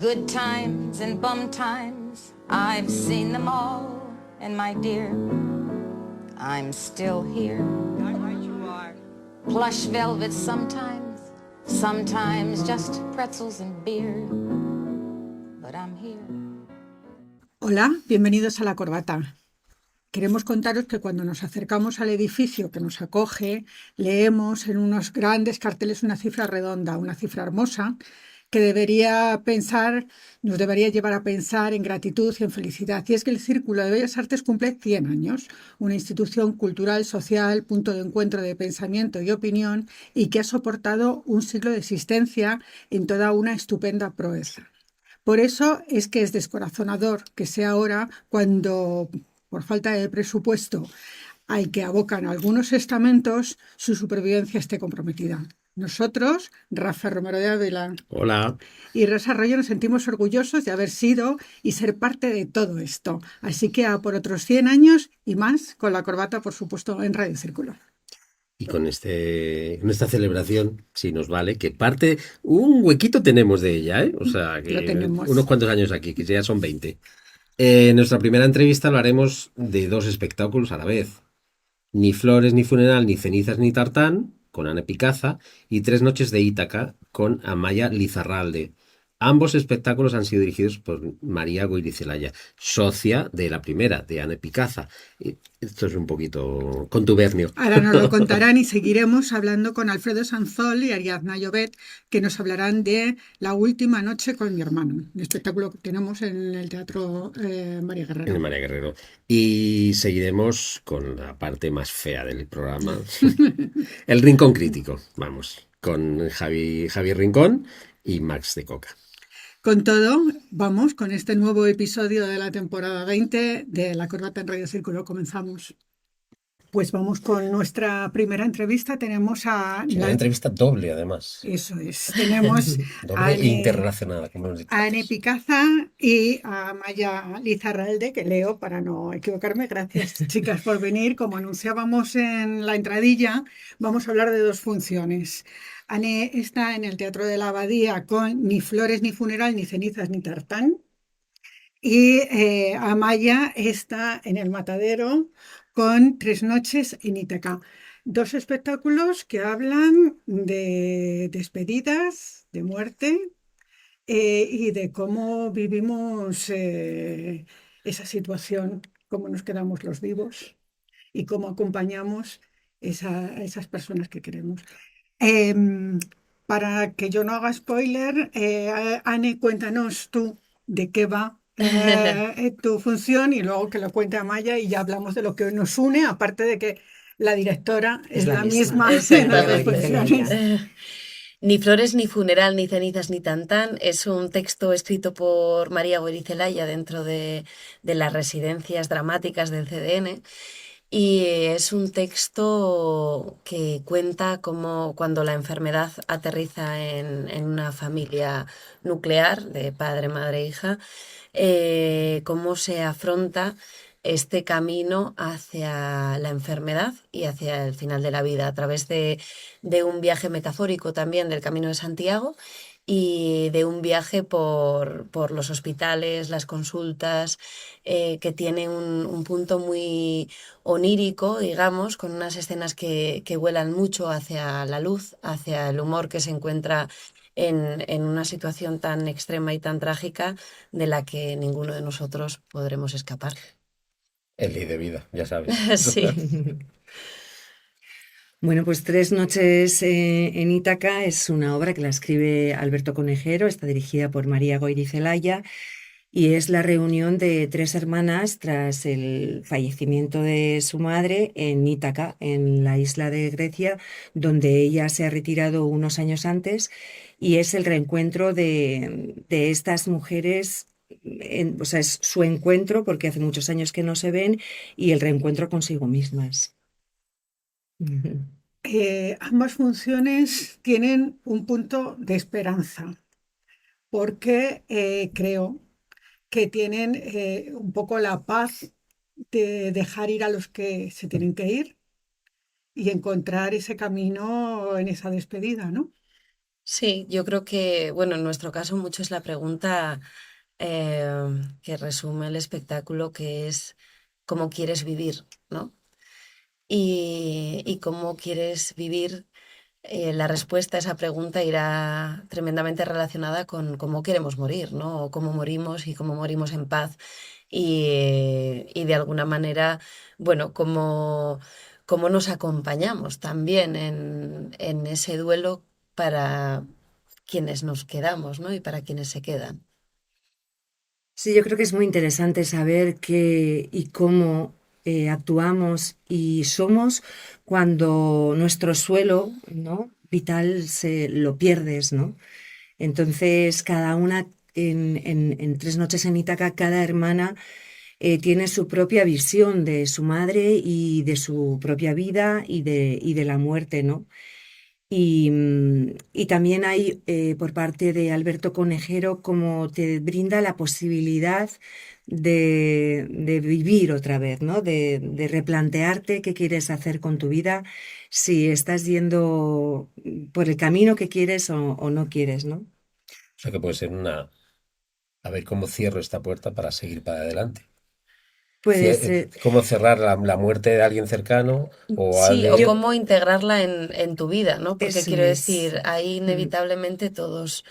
Good times and bum times, I've seen them all, and my dear, I'm still here. Darn right you are. Plush velvet sometimes, sometimes just pretzels and beer, but I'm here. Hola, bienvenidos a La Corbata. Queremos contaros que cuando nos acercamos al edificio que nos acoge, leemos en unos grandes carteles una cifra redonda, una cifra hermosa, que nos debería llevar a pensar en gratitud y en felicidad. Y es que el Círculo de Bellas Artes cumple 100 años, una institución cultural, social, punto de encuentro de pensamiento y opinión, y que ha soportado un siglo de existencia en toda una estupenda proeza. Por eso es que es descorazonador que sea ahora cuando, por falta de presupuesto, al que abocan algunos estamentos, su supervivencia esté comprometida. Nosotros, Rafa Romero de Ávila Hola. y Rosa Arroyo, nos sentimos orgullosos de haber sido y ser parte de todo esto. Así que a por otros 100 años y más, con La Corbata, por supuesto, en Radio Círculo. Y con esta celebración, si nos vale, que un huequito tenemos de ella, ¿eh? O sea, Lo que tenemos. unos cuantos años aquí, que ya son 20. Nuestra primera entrevista lo haremos de dos espectáculos a la vez. Ni Flores, ni Funeral, ni Cenizas, ni Tartán, con Ana Picaza, y Tres noches de Ítaca, con Amaya Lizarralde. Ambos espectáculos han sido dirigidos por María Goirizelaya, socia de la primera, de Ana Picaza. Y esto es un poquito contubernio. Ahora nos lo contarán y seguiremos hablando con Alfredo Sanzol y Ariadna Llobet, que nos hablarán de La última noche con mi hermano, un espectáculo que tenemos en el Teatro María En Guerrero. María Guerrero. Y seguiremos con la parte más fea del programa, el Rincón Crítico, vamos, con Javi Rincón y Max de Coca. Con todo, vamos con este nuevo episodio de la temporada 20 de La Corbata en Radio Círculo. Comenzamos. Pues vamos con nuestra primera entrevista. Tenemos a... Una entrevista doble, además. Eso es. Tenemos Doble e interrelacionada, como hemos dicho. a Ana Picaza y a Amaya Lizarralde, que leo para no equivocarme. Gracias, chicas, por venir. Como anunciábamos en la entradilla, vamos a hablar de dos funciones. Ane está en el Teatro de la Abadía con Ni Flores, ni Funeral, ni Cenizas, ni Tartán. Y Amaya está en el Matadero con Tres noches en Ítaca. Dos espectáculos que hablan de despedidas, de muerte y de cómo vivimos esa situación, cómo nos quedamos los vivos y cómo acompañamos a esas personas que queremos. Em, para que yo no haga spoiler, Anne, cuéntanos tú de qué va tu función y luego que lo cuente Amaya y ya hablamos de lo que nos une, aparte de que la directora es la misma en las dos funciones. Ni Flores, ni Funeral, ni Cenizas, ni Tantán es un texto escrito por María Goirizelaya dentro de las residencias dramáticas del CDN. Y es un texto que cuenta cómo cuando la enfermedad aterriza en una familia nuclear de padre, madre, hija, cómo se afronta este camino hacia la enfermedad y hacia el final de la vida a través de un viaje metafórico también del Camino de Santiago y de un viaje por los hospitales, las consultas, que tiene un punto muy onírico, digamos, con unas escenas que vuelan mucho hacia la luz, hacia el humor que se encuentra en una situación tan extrema y tan trágica de la que ninguno de nosotros podremos escapar. El ley de vida, ya sabes. Sí. Bueno, pues Tres noches en Ítaca es una obra que la escribe Alberto Conejero, está dirigida por María Goirizelaya y es la reunión de tres hermanas tras el fallecimiento de su madre en Ítaca, en la isla de Grecia, donde ella se ha retirado unos años antes, y es el reencuentro de estas mujeres. O sea, es su encuentro porque hace muchos años que no se ven y el reencuentro consigo mismas. Ambas funciones tienen un punto de esperanza, porque creo que tienen un poco la paz de dejar ir a los que se tienen que ir y encontrar ese camino en esa despedida, ¿no? Sí, yo creo que, bueno, en nuestro caso mucho es la pregunta que resume el espectáculo, que es cómo quieres vivir, ¿no? Y cómo quieres vivir, la respuesta a esa pregunta irá tremendamente relacionada con cómo queremos morir, ¿no? O cómo morimos y cómo morimos en paz. Y de alguna manera, bueno, cómo nos acompañamos también en ese duelo para quienes nos quedamos, ¿no? Y para quienes se quedan. Sí, yo creo que es muy interesante saber qué y cómo actuamos y somos cuando nuestro suelo, ¿no? Vital se lo pierdes, ¿no? Entonces, cada una en Tres noches en Ítaca, cada hermana tiene su propia visión de su madre y de su propia vida y de la muerte, ¿no? Y también hay por parte de Alberto Conejero como te brinda la posibilidad de vivir otra vez, ¿no? De replantearte qué quieres hacer con tu vida, si estás yendo por el camino que quieres o no quieres, ¿no? O sea que puede ser una... A ver cómo cierro esta puerta para seguir para adelante. Puede ser. Cómo cerrar la muerte de alguien cercano o Sí, o alguien... Yo, cómo integrarla en tu vida, ¿no? Porque eso quiero es. decir, ahí Mm. inevitablemente todos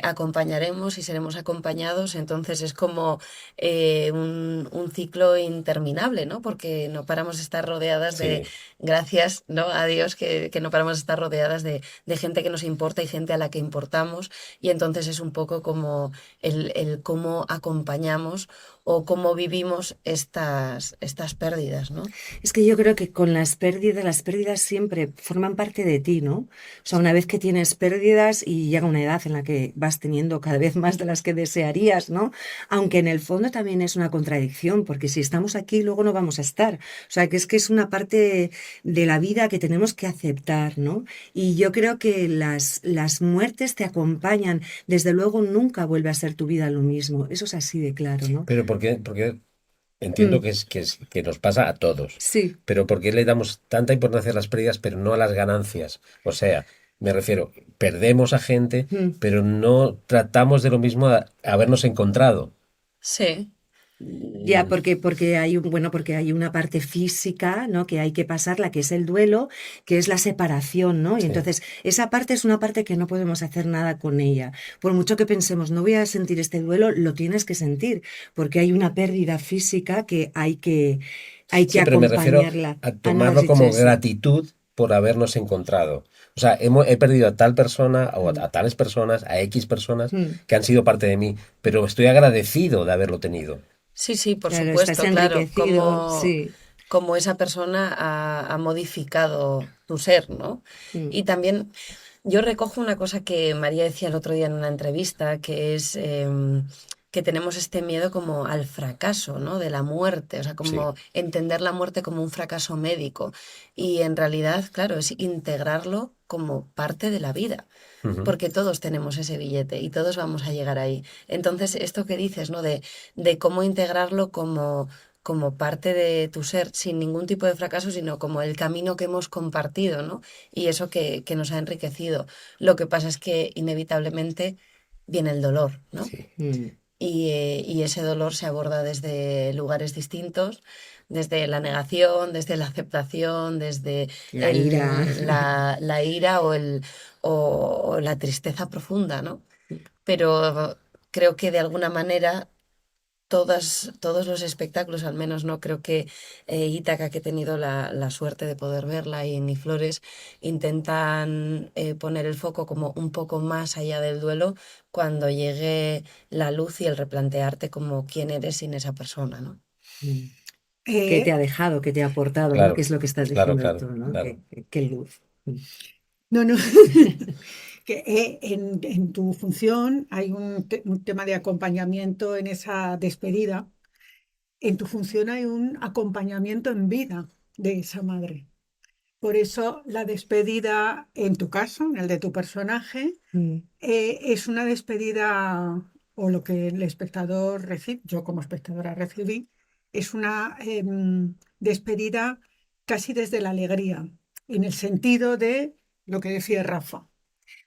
acompañaremos y seremos acompañados, entonces es como un ciclo interminable, ¿no? Porque no paramos de estar rodeadas de, Sí, gracias, ¿no? A Dios, que no paramos de estar rodeadas de gente que nos importa y gente a la que importamos, y entonces es un poco como el cómo acompañamos o cómo vivimos estas pérdidas, ¿no? Es que yo creo que con las pérdidas siempre forman parte de ti, ¿no? O sea, una vez que tienes pérdidas y llega una edad en la que vas teniendo cada vez más de las que desearías, ¿no? Aunque en el fondo también es una contradicción, porque si estamos aquí, luego no vamos a estar. O sea, que es una parte de la vida que tenemos que aceptar, ¿no? Y yo creo que las muertes te acompañan. Desde luego nunca vuelve a ser tu vida lo mismo. Eso es así de claro, ¿no? pero porque entiendo Mm, que nos pasa a todos, sí. pero ¿por qué le damos tanta importancia a las pérdidas pero no a las ganancias? O sea, me refiero, perdemos a gente, Mm. pero no tratamos de lo mismo a habernos encontrado. Sí. Ya, Mm, porque hay bueno, porque hay una parte física, ¿no? Que hay que pasarla, que es el duelo, que es la separación, ¿no? Y sí. entonces, esa parte es una parte que no podemos hacer nada con ella. Por mucho que pensemos, no voy a sentir este duelo, lo tienes que sentir, porque hay una pérdida física que hay que Sí, pero me refiero acompañarla. a Ah, no, has tomarlo dicho como eso. gratitud por habernos encontrado. O sea, he perdido a tal persona o Mm, a tales personas, a X personas mm. que han sido parte de mí, pero estoy agradecido de haberlo tenido. Sí, sí, por Claro, estás supuesto, claro, enriquecido, sí. como esa persona ha modificado tu ser, ¿no? Mm, Y también yo recojo una cosa que María decía el otro día en una entrevista, que es que tenemos este miedo como al fracaso, ¿no? De la muerte, o sea, Sí. como entender la muerte como un fracaso médico. Y en realidad, claro, es integrarlo como parte de la vida, Ujú. porque todos tenemos ese billete y todos vamos a llegar ahí. Entonces, esto que dices, ¿no? De cómo integrarlo como parte de tu ser, sin ningún tipo de fracaso, sino como el camino que hemos compartido, ¿no? Y eso que nos ha enriquecido. Lo que pasa es que inevitablemente viene el dolor, ¿no? Sí. mm. Y ese dolor se aborda desde lugares distintos, desde la negación, desde la aceptación, desde La ira. la ira o la tristeza profunda, ¿no? Pero creo que de alguna manera todos los espectáculos, al menos no creo que Ítaca, que he tenido la suerte de poder verla, y Ni Flores, intentan poner el foco como un poco más allá del duelo cuando llegue la luz y el replantearte como quién eres sin esa persona, ¿no? Mm. ¿Qué te Eh, ha dejado? ¿Qué te ha aportado? ¿No? ¿Qué Claro, es lo que estás claro, diciendo claro, tú, ¿no? claro. Qué luz. Mm. no, no. Que en tu función hay un tema de acompañamiento en esa despedida. En tu función hay un acompañamiento en vida de esa madre. Por eso la despedida, en tu caso, en el de tu personaje, Mm, es una despedida, o lo que el espectador recibe, yo como espectadora recibí, es una despedida casi desde la alegría, en el sentido de lo que decía Rafa.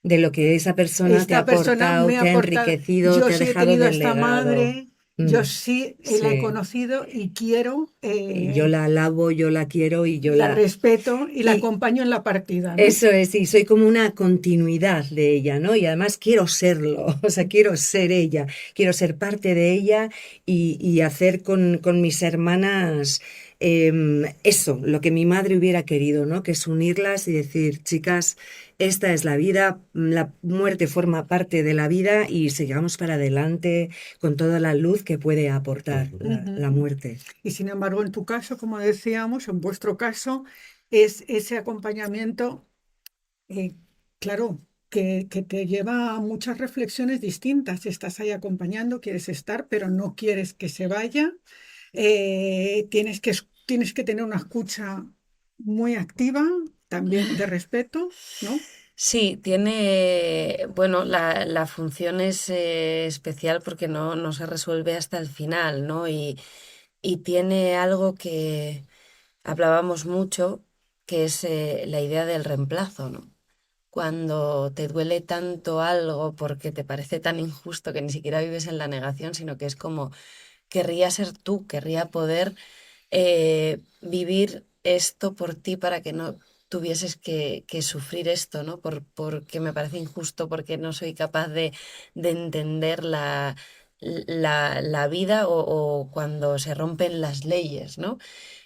de lo que esa persona te ha Esta persona aportado, me ha te ha aportado, enriquecido, yo te ha sí he dejado tenido a del esta legado. madre, yo Mm, sí la he sí. conocido y quiero, Y yo la alabo, yo la quiero y yo la la... respeto y la Y acompaño en la partida, ¿no? eso es, y soy como una continuidad de ella, ¿no? Y además quiero serlo, o sea, quiero ser ella, quiero ser parte de ella y hacer con mis hermanas eso, lo que mi madre hubiera querido, ¿no? Que es unirlas y decir, chicas, esta es la vida, la muerte forma parte de la vida y sigamos para adelante con toda la luz que puede aportar Ujú. la Ujú. muerte. Y sin embargo, en tu caso, como decíamos, en vuestro caso, es ese acompañamiento, eh, claro, que te lleva a muchas reflexiones distintas. Estás ahí acompañando, quieres estar, pero no quieres que se vaya. Tienes que tener una escucha muy activa, también de respeto, ¿no? Sí, tiene, bueno, la función es especial porque no se resuelve hasta el final, ¿no? Y tiene algo que hablábamos mucho, que es la idea del reemplazo, ¿no? Cuando te duele tanto algo porque te parece tan injusto que ni siquiera vives en la negación, sino que es como, querría ser tú, querría poder vivir esto por ti para que no tuvieses que sufrir esto, ¿no? Porque me parece injusto, porque no soy capaz de entender la vida o cuando se rompen las leyes, ¿no?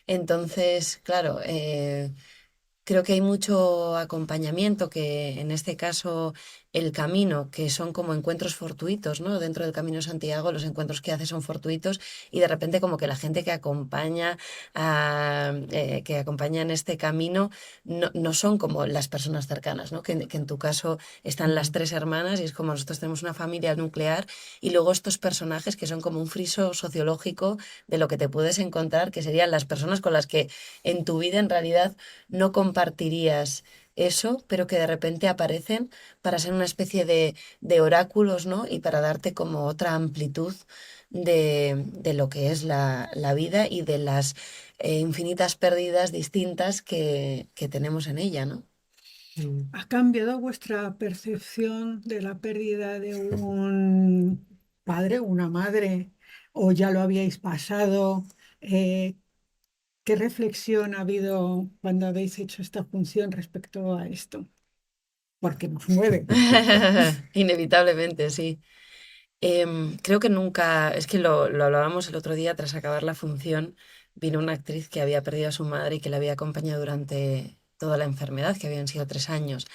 Entonces, claro, creo que hay mucho acompañamiento, que en este caso el camino, que son como encuentros fortuitos, ¿no? Dentro del Camino de Santiago, los encuentros que hace son fortuitos y de repente como que la gente que acompaña en este camino no son como las personas cercanas, ¿no? Que en tu caso están las tres hermanas y es como nosotros tenemos una familia nuclear y luego estos personajes que son como un friso sociológico de lo que te puedes encontrar, que serían las personas con las que en tu vida en realidad no compartirías eso, pero que de repente aparecen para ser una especie de oráculos, ¿no? Y para darte como otra amplitud de lo que es la vida y de las infinitas pérdidas distintas que tenemos en ella, ¿no? Mm. ¿Ha cambiado vuestra percepción de la pérdida de un padre o una madre? ¿O ya lo habíais pasado? Eh, ¿Qué reflexión ha habido cuando habéis hecho esta función respecto a esto? Porque nos mueve. Inevitablemente, sí. Creo que nunca, es que lo hablábamos el otro día tras acabar la función, vino una actriz que había perdido a su madre y que la había acompañado durante toda la enfermedad, que habían sido 3 años.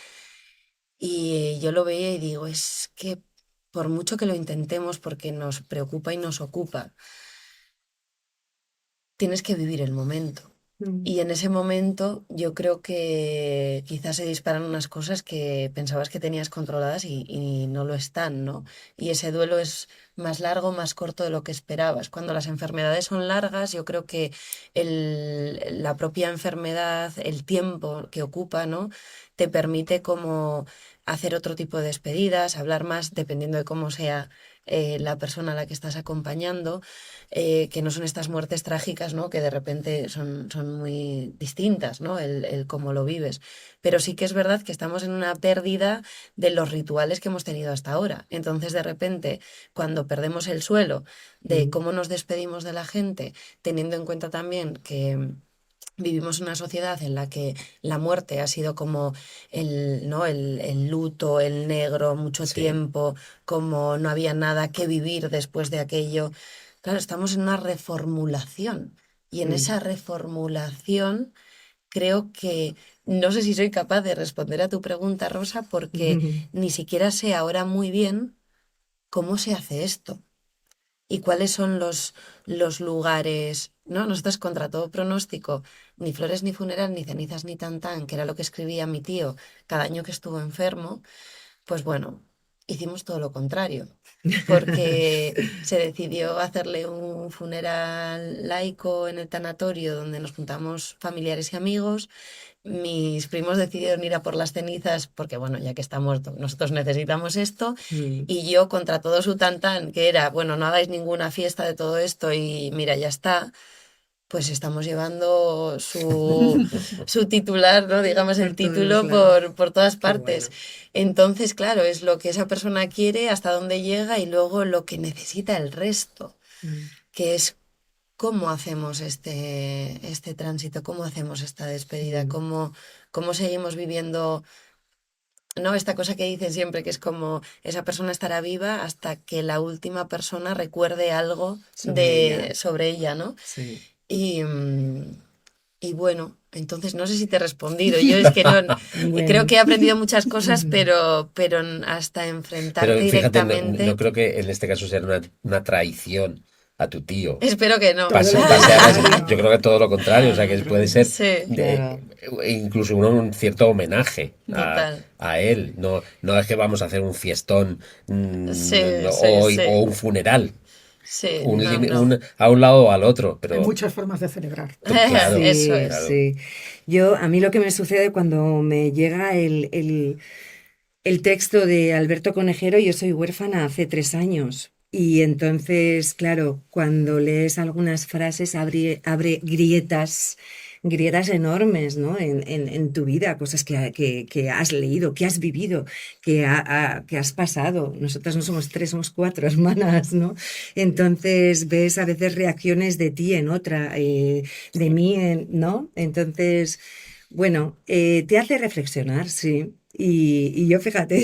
Y yo lo veía y digo, es que por mucho que lo intentemos, porque nos preocupa y nos ocupa, tienes que vivir el momento. Mm. Y en ese momento yo creo que quizás se disparan unas cosas que pensabas que tenías controladas y no lo están, ¿no? Y ese duelo es más largo, más corto de lo que esperabas. Cuando las enfermedades son largas, yo creo que la propia enfermedad, el tiempo que ocupa, ¿no? Te permite como hacer otro tipo de despedidas, hablar más dependiendo de cómo sea la persona a la que estás acompañando, que no son estas muertes trágicas, ¿no? Que de repente son muy distintas, ¿no? El cómo lo vives. Pero sí que es verdad que estamos en una pérdida de los rituales que hemos tenido hasta ahora. Entonces, de repente, cuando perdemos el suelo de Mm. cómo nos despedimos de la gente, teniendo en cuenta también que vivimos en una sociedad en la que la muerte ha sido como ¿no? el luto, el negro, mucho Sí. tiempo, como no había nada que vivir después de aquello. Claro, estamos en una reformulación y en Mm. esa reformulación creo que no sé si soy capaz de responder a tu pregunta, Rosa, porque ni siquiera sé ahora muy bien cómo se hace esto y cuáles son los lugares, ¿no? Nosotros contra todo pronóstico, ni flores ni funeral, ni cenizas ni tantán, que era lo que escribía mi tío cada año que estuvo enfermo, pues bueno, hicimos todo lo contrario, porque se decidió hacerle un funeral laico en el tanatorio donde nos juntamos familiares y amigos. Mis primos decidieron ir a por las cenizas porque, bueno, ya que está muerto, nosotros necesitamos esto. Mm. Y yo, contra todo su tantán, que era, bueno, no hagáis ninguna fiesta de todo esto y mira, ya está, pues estamos llevando su titular, ¿no? Digamos, el Por todos título lados. por todas Qué partes. bueno. Entonces, claro, es lo que esa persona quiere, hasta dónde llega y luego lo que necesita el resto, Mm, que es cómo hacemos este tránsito, cómo hacemos esta despedida, sí, cómo seguimos viviendo, ¿no? Esta cosa que dicen siempre, que es como esa persona estará viva hasta que la última persona recuerde algo sobre ella. sobre ella, ¿no? Sí. Y, y bueno, entonces no sé si te he respondido. Yo es que no, creo Bueno. que he aprendido muchas cosas, pero hasta enfrentarte Pero fíjate, no directamente, creo que en este caso sea una traición a tu tío. espero que no. Todo lo Yo contrario. creo que todo lo contrario, o sea, que Claro, puede ser Sí, claro. incluso un cierto homenaje total. a él. No, no es que vamos a hacer un fiestón Sí, sí, hoy o sí. un funeral, Sí, no, no. a un lado o al otro, Hay pero muchas formas de celebrar. claro, Eso Sí, es. claro. sí. A mí lo que me sucede cuando me llega el texto de Alberto Conejero, yo soy huérfana hace 3 años. Y entonces, claro, cuando lees algunas frases, abre grietas enormes, ¿no? En tu vida, cosas que has leído, que has vivido, que has pasado. Nosotras no somos tres, somos cuatro hermanas, ¿no? Entonces ves a veces reacciones de ti en otra, de mí, ¿no? Entonces, bueno, te hace reflexionar, sí. Y yo, fíjate,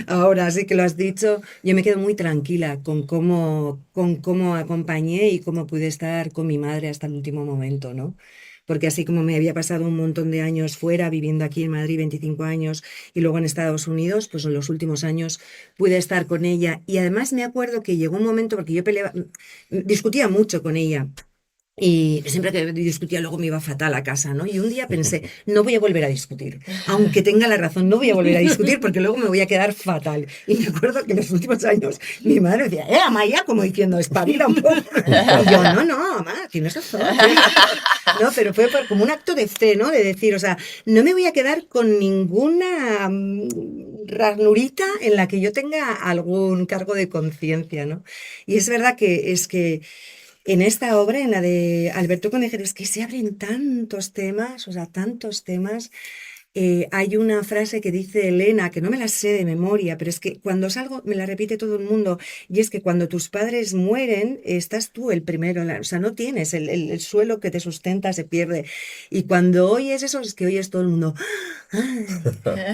ahora sí que lo has dicho, yo me quedo muy tranquila con cómo acompañé y cómo pude estar con mi madre hasta el último momento, ¿no? Porque así como me había pasado un montón de años fuera, viviendo aquí en Madrid 25 años y luego en Estados Unidos, pues en los últimos años pude estar con ella. Y además me acuerdo que llegó un momento, porque yo peleaba, discutía mucho con ella. Y siempre que discutía luego me iba fatal a casa, ¿no? Y un día pensé, no voy a volver a discutir. Aunque tenga la razón, no voy a volver a discutir porque luego me voy a quedar fatal. Y me acuerdo que en los últimos años mi madre decía, Amaya, como diciendo, espabila un poco. Y yo, no, mamá, tienes razón. No, pero fue como un acto de fe, ¿no? De decir, o sea, no me voy a quedar con ninguna ranurita en la que yo tenga algún cargo de conciencia, ¿no? Y es verdad que en esta obra, en la de Alberto Conejero, es que se abren tantos temas, o sea, tantos temas. Hay una frase que dice Elena, que no me la sé de memoria, pero es que cuando salgo me la repite todo el mundo, y es que cuando tus padres mueren, estás tú el primero, o sea, no tienes, el suelo que te sustenta se pierde. Y cuando oyes eso, es que oyes todo el mundo,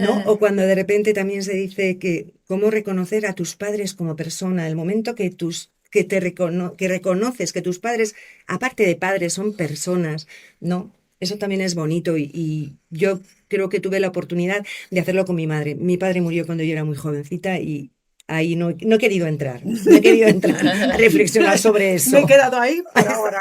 ¿no? O cuando de repente también se dice que cómo reconocer a tus padres como persona, el momento que reconoces que tus padres, aparte de padres, son personas, ¿no? Eso también es bonito y yo creo que tuve la oportunidad de hacerlo con mi madre. Mi padre murió cuando yo era muy jovencita y ahí no he querido entrar, no he querido entrar a reflexionar sobre Me he eso. quedado ahí por ahora.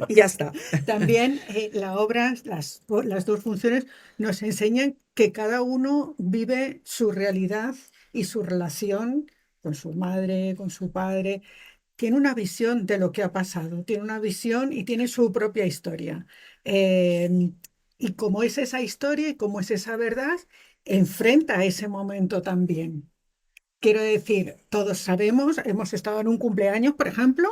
Y ya está. También la obra, las dos funciones, nos enseñan que cada uno vive su realidad y su relación con su madre, con su padre. Tiene una visión de lo que ha pasado, tiene una visión y tiene su propia historia. Eh, y como es esa historia y como es esa verdad, enfrenta ese momento también. Quiero decir, todos sabemos, hemos estado en un cumpleaños, por ejemplo,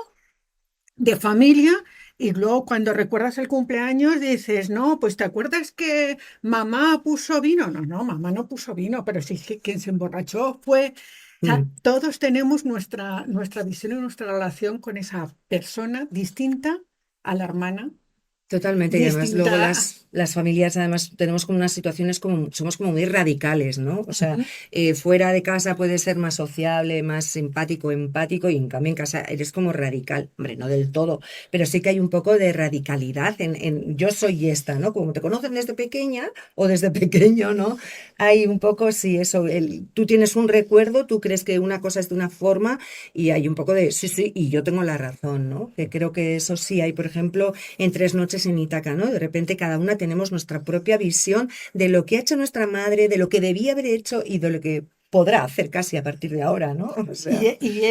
de familia, y luego cuando recuerdas el cumpleaños dices, no, pues ¿te acuerdas que mamá puso vino? No, no, mamá no puso vino, pero sí que quien se emborrachó fue... O sea, Mm. todos tenemos nuestra visión y nuestra relación con esa persona distinta a la hermana, Totalmente, y además luego distinta. las familias además tenemos como unas situaciones como, somos como muy radicales, ¿no? O sea, Ujú. fuera de casa puedes ser más sociable, más simpático, empático, y en cambio en casa eres como radical, hombre, no del todo, pero sí que hay un poco de radicalidad yo soy esta, ¿no? Como te conocen desde pequeña o desde pequeño, ¿no? Hay un poco, sí, eso, tú tienes un recuerdo, tú crees que una cosa es de una forma y hay un poco de, sí, sí, y yo tengo la razón, ¿no? Que creo que eso sí hay, por ejemplo, en 3 noches en Ítaca, ¿no? De repente cada una tenemos nuestra propia visión de lo que ha hecho nuestra madre, de lo que debía haber hecho y de lo que podrá hacer casi a partir de ahora, ¿no? O sea, Y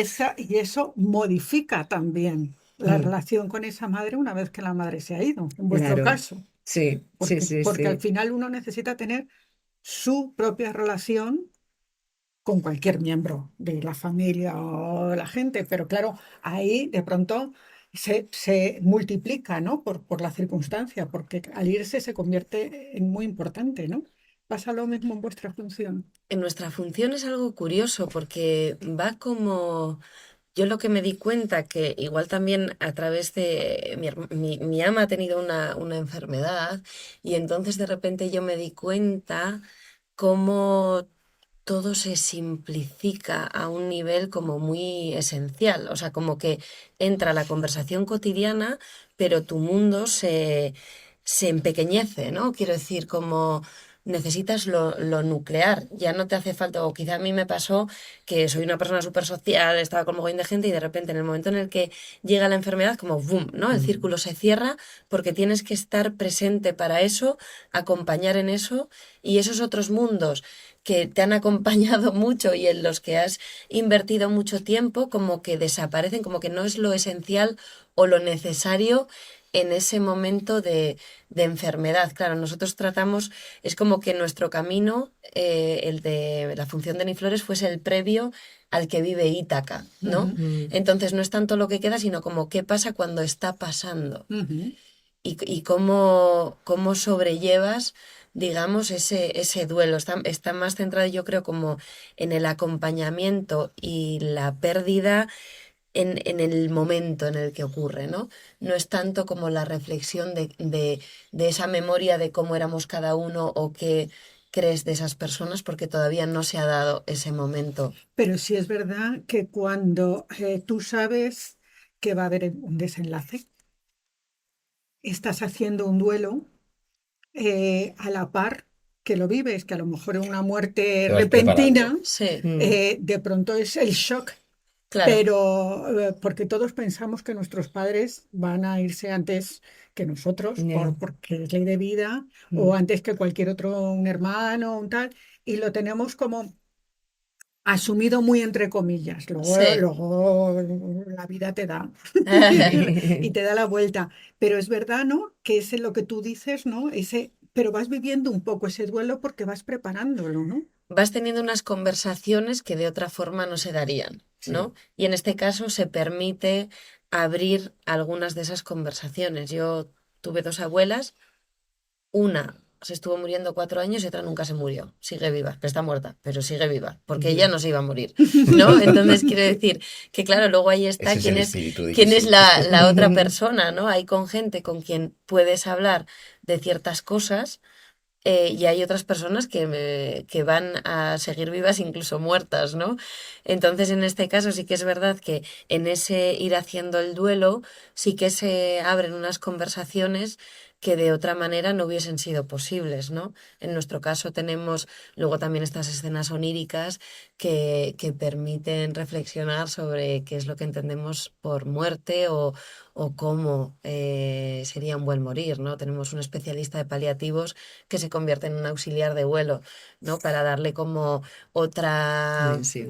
eso modifica también la mm, relación con esa madre una vez que la madre se ha ido, en vuestro claro, caso, sí, sí, sí, porque al sí, final uno necesita tener su propia relación con cualquier miembro de la familia o la gente, pero claro, ahí de pronto se multiplica, ¿no? Por la circunstancia, porque al irse se convierte en muy importante, ¿no? ¿Pasa lo mismo en vuestra función? En nuestra función es algo curioso porque va como... Yo lo que me di cuenta que igual también a través de mi ama ha tenido una enfermedad y entonces de repente yo me di cuenta cómo todo se simplifica a un nivel como muy esencial, o sea, como que entra la conversación cotidiana, pero tu mundo se empequeñece, ¿no? Quiero decir, como necesitas lo nuclear, ya no te hace falta, o quizá a mí me pasó que soy una persona súper social, estaba con mogollón de gente y de repente en el momento en el que llega la enfermedad, como boom, ¿no? El círculo se cierra porque tienes que estar presente para eso, acompañar en eso y esos otros mundos que te han acompañado mucho y en los que has invertido mucho tiempo, como que desaparecen, como que no es lo esencial o lo necesario en ese momento de enfermedad. Claro, nosotros tratamos, es como que nuestro camino, el de la función de Niflores, fuese el previo al que vive Ítaca, ¿no? Ujú, Mm. Entonces no es tanto lo que queda, sino como qué pasa cuando está pasando ujú. y cómo sobrellevas, digamos, ese duelo. Está más centrado, yo creo, como en el acompañamiento y la pérdida en el momento en el que ocurre, ¿no? No es tanto como la reflexión de esa memoria de cómo éramos cada uno o qué crees de esas personas, porque todavía no se ha dado ese momento. Pero sí es verdad que cuando tú sabes que va a haber un desenlace, estás haciendo un duelo a la par que lo vives, que a lo mejor es una muerte Te vas preparando. repentina, Sí, Mm. de pronto es el shock, claro. pero porque todos pensamos que nuestros padres van a irse antes que nosotros, Ya. porque es ley de vida, o Mm. antes que cualquier otro, un hermano, un tal, y lo tenemos como asumido muy entre comillas. Sí. Luego la vida te da y te da la vuelta. Pero es verdad, ¿no? Que es lo que tú dices, ¿no? Pero vas viviendo un poco ese duelo porque vas preparándolo, ¿no? Vas teniendo unas conversaciones que de otra forma no se darían, Sí. ¿no? Y en este caso se permite abrir algunas de esas conversaciones. Yo tuve dos abuelas, una se estuvo muriendo 4 años y otra nunca se murió. Sigue viva, que está muerta, pero sigue viva, porque ella Ya. no se iba a morir, ¿no? Entonces quiero decir que claro, luego ahí está Ese es el espíritu quién es difícil. la otra persona, ¿no? Hay con gente con quien puedes hablar de ciertas cosas y hay otras personas que van a seguir vivas incluso muertas, ¿no? Entonces, en este caso sí que es verdad que en ese ir haciendo el duelo sí que se abren unas conversaciones que de otra manera no hubiesen sido posibles, ¿no? En nuestro caso tenemos luego también estas escenas oníricas que permiten reflexionar sobre qué es lo que entendemos por muerte o cómo sería un buen morir, ¿no? Tenemos un especialista de paliativos que se convierte en un auxiliar de vuelo, ¿no? Para darle como otra, Dimensión.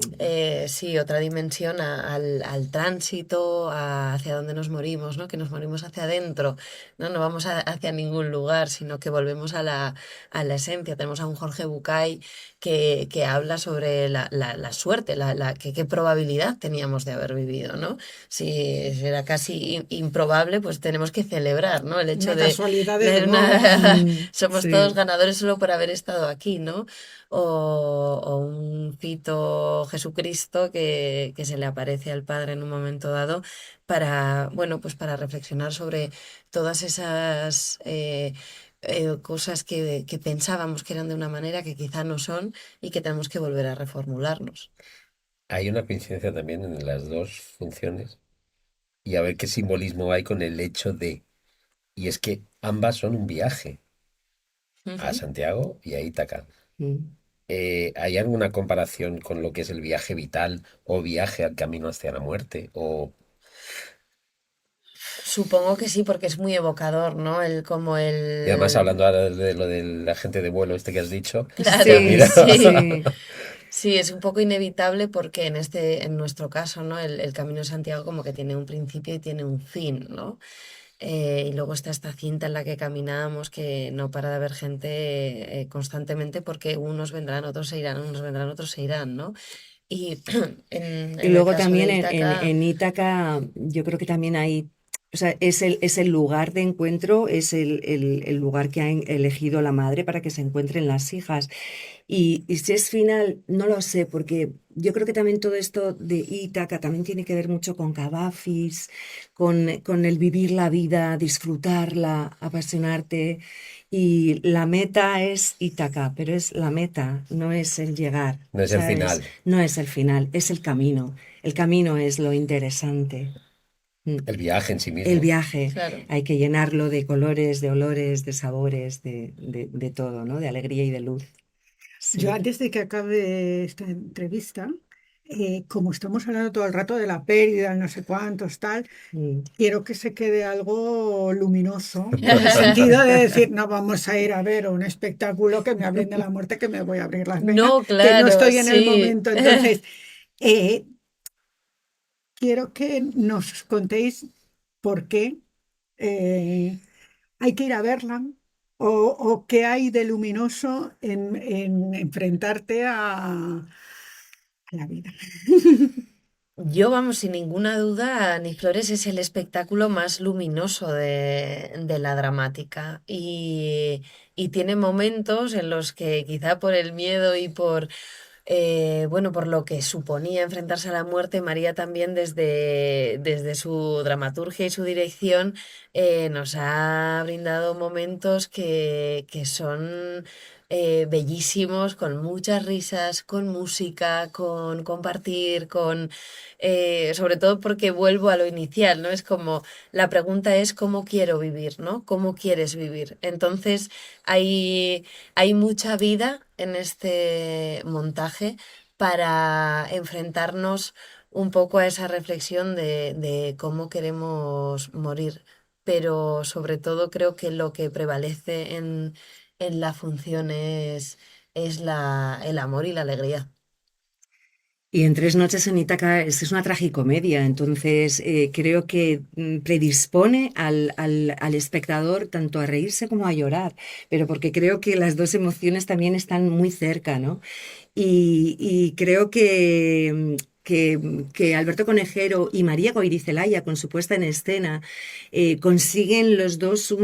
sí, otra dimensión al tránsito, hacia dónde nos morimos, ¿no? Que nos morimos hacia adentro, ¿no? No vamos hacia ningún lugar, sino que volvemos a la esencia. Tenemos a un Jorge Bucay que habla sobre la suerte, qué probabilidad teníamos de haber vivido, ¿no? Si era casi improbable, pues tenemos que celebrar, ¿no? El hecho Una casualidad, desde de luego. Mm. somos todos Sí. ganadores solo por haber estado aquí, ¿no? O un Fito Jesucristo que se le aparece al Padre en un momento dado para, bueno, pues para reflexionar sobre todas esas cosas que pensábamos que eran de una manera que quizá no son y que tenemos que volver a reformularnos. Hay una coincidencia también en las dos funciones y a ver qué simbolismo hay con el hecho de, y es que ambas son un viaje a Ujú. Santiago y a Ítaca. Mm. ¿Hay alguna comparación con lo que es el viaje vital o viaje al camino hacia la muerte? O Supongo que sí, porque es muy evocador, ¿no? y además hablando ahora de lo del agente de vuelo este que has dicho, pues Claro, Sí, mira, sí. sí. Sí, es un poco inevitable porque en nuestro caso, ¿no? El Camino de Santiago como que tiene un principio y tiene un fin, ¿no? Y luego está esta cinta en la que caminamos que no para de haber gente constantemente porque unos vendrán, otros se irán, unos vendrán, otros se irán, ¿no? Y Y en el luego caso de también Ítaca, en Ítaca, yo creo que también hay O sea, es el lugar de encuentro, es el lugar que ha elegido la madre para que se encuentren las hijas. Y si es final, no lo sé, porque yo creo que también todo esto de Ítaca también tiene que ver mucho con Cavafis, con el vivir la vida, disfrutarla, apasionarte. Y la meta es Ítaca, pero es la meta, no es el llegar, No es el ¿sabes? final, No es el final, es el camino. El camino es lo interesante. Mm. el viaje en sí El mismo. viaje Claro. hay que llenarlo de colores, de olores, de sabores, de todo, ¿no? De alegría y de luz. Yo Sí. antes de que acabe esta entrevista, como estamos hablando todo el rato de la pérdida, no sé cuántos, tal, Mm. quiero que se quede algo luminoso, en el sentido de decir, no vamos a ir a ver un espectáculo que me hablen de la muerte, que me voy a abrir las venas, No, que no claro, estoy en el sí. momento. Entonces, eh, quiero que nos contéis por qué eh, hay que ir a verla o qué hay de luminoso en enfrentarte a la vida. Yo, vamos, sin ninguna duda, Ni Flores es el espectáculo más luminoso de la dramática y tiene momentos en los que quizá por el miedo y por, bueno, por lo que suponía enfrentarse a la muerte, María también desde su dramaturgia y su dirección nos ha brindado momentos que son bellísimos, con muchas risas, con música, con compartir, con sobre todo porque vuelvo a lo inicial, ¿no? Es como, la pregunta es cómo quiero vivir, ¿no? ¿Cómo quieres vivir? Entonces hay mucha vida en este montaje para enfrentarnos un poco a esa reflexión de cómo queremos morir. Pero sobre todo creo que lo que prevalece en la función es el amor y la alegría. Y en Tres noches en Ítaca es una tragicomedia, entonces creo que predispone al espectador tanto a reírse como a llorar, pero porque creo que las dos emociones también están muy cerca, ¿no? Y creo que Alberto Conejero y María Goirizelaya, con su puesta en escena, consiguen los dos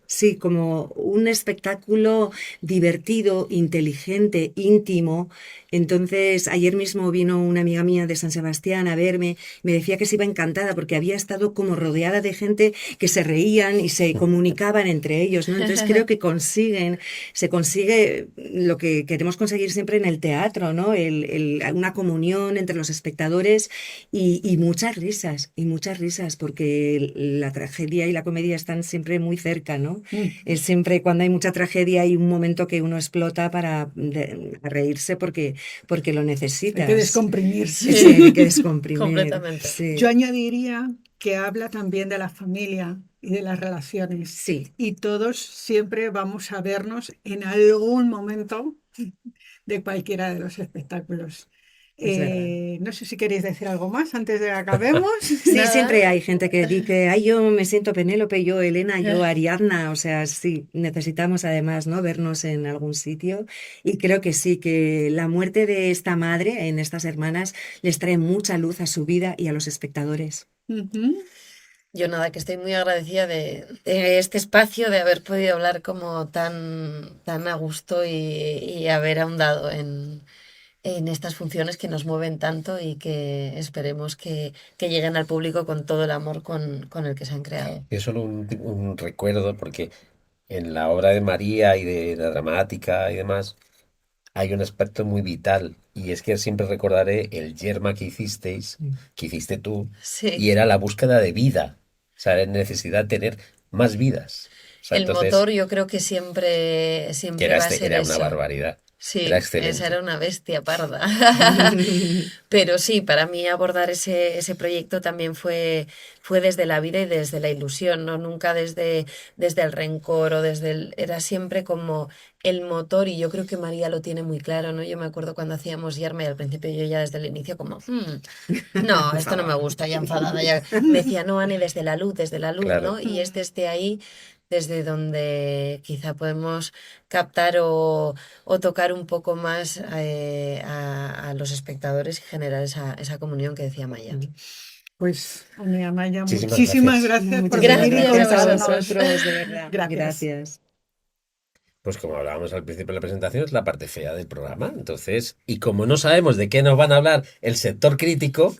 sí, como un espectáculo divertido, inteligente, íntimo. Entonces, ayer mismo vino una amiga mía de San Sebastián a verme, me decía que se iba encantada porque había estado como rodeada de gente que se reían y se comunicaban entre ellos, ¿no? Entonces creo que se consigue lo que queremos conseguir siempre en el teatro, ¿no? Una comunión entre los espectadores y muchas risas, porque la tragedia y la comedia están siempre muy cerca, ¿no? Es siempre cuando hay mucha tragedia hay un momento que uno explota a reírse porque lo Hay que necesitas. descomprimirse. Sí, hay que Sí, descomprimir. completamente. Yo Sí, añadiría que habla también de la familia y de las relaciones. sí, Y todos siempre vamos a vernos en algún momento de cualquiera de los espectáculos. es verdad. No sé si queréis decir algo más antes de que acabemos. Sí, Nada. siempre hay gente que dice, ay, yo me siento Penélope, yo Elena, yo Ariadna, o sea, sí, necesitamos además, ¿no? Vernos en algún sitio y creo que sí, que la muerte de esta madre en estas hermanas les trae mucha luz a su vida y a los espectadores. Ujú. Yo nada, que estoy muy agradecida de este espacio, de haber podido hablar como tan a gusto y haber ahondado en estas funciones que nos mueven tanto y que esperemos que lleguen al público con todo el amor con el que se han creado. Es solo un recuerdo, porque en la obra de María y de la dramática y demás, hay un aspecto muy vital, y es que siempre recordaré el yerma que hicisteis, Mm. que hiciste tú, Sí, y era la búsqueda de vida, o sea, la necesidad de tener más vidas. O sea, el entonces, motor yo creo que siempre, que siempre va a ser era una eso. barbaridad, era Sí, esa era excelente. una bestia parda. Pero sí, para mí abordar ese proyecto también fue desde la vida y desde la ilusión, ¿no? Nunca desde el rencor o Era siempre como el motor y yo creo que María lo tiene muy claro, ¿no? Yo me acuerdo cuando hacíamos Yerma y al principio yo ya desde el inicio como, no, esto no me Enfadada. gusta, ya enfadada, ya... Me decía, no, Ani, desde la luz, Claro. ¿no? Y es desde ahí desde donde quizá podemos captar o tocar un poco más a los espectadores y generar esa comunión que decía Maya. Pues, Ane Amaya, Muchísimas muchísimas gracias por Muchísimas venir y Gracias a gracias a contarnos. vosotros, de verdad. Gracias. Gracias. Pues como hablábamos al principio de la presentación, es la parte fea del programa. Entonces, y como no sabemos de qué nos van a hablar el sector crítico,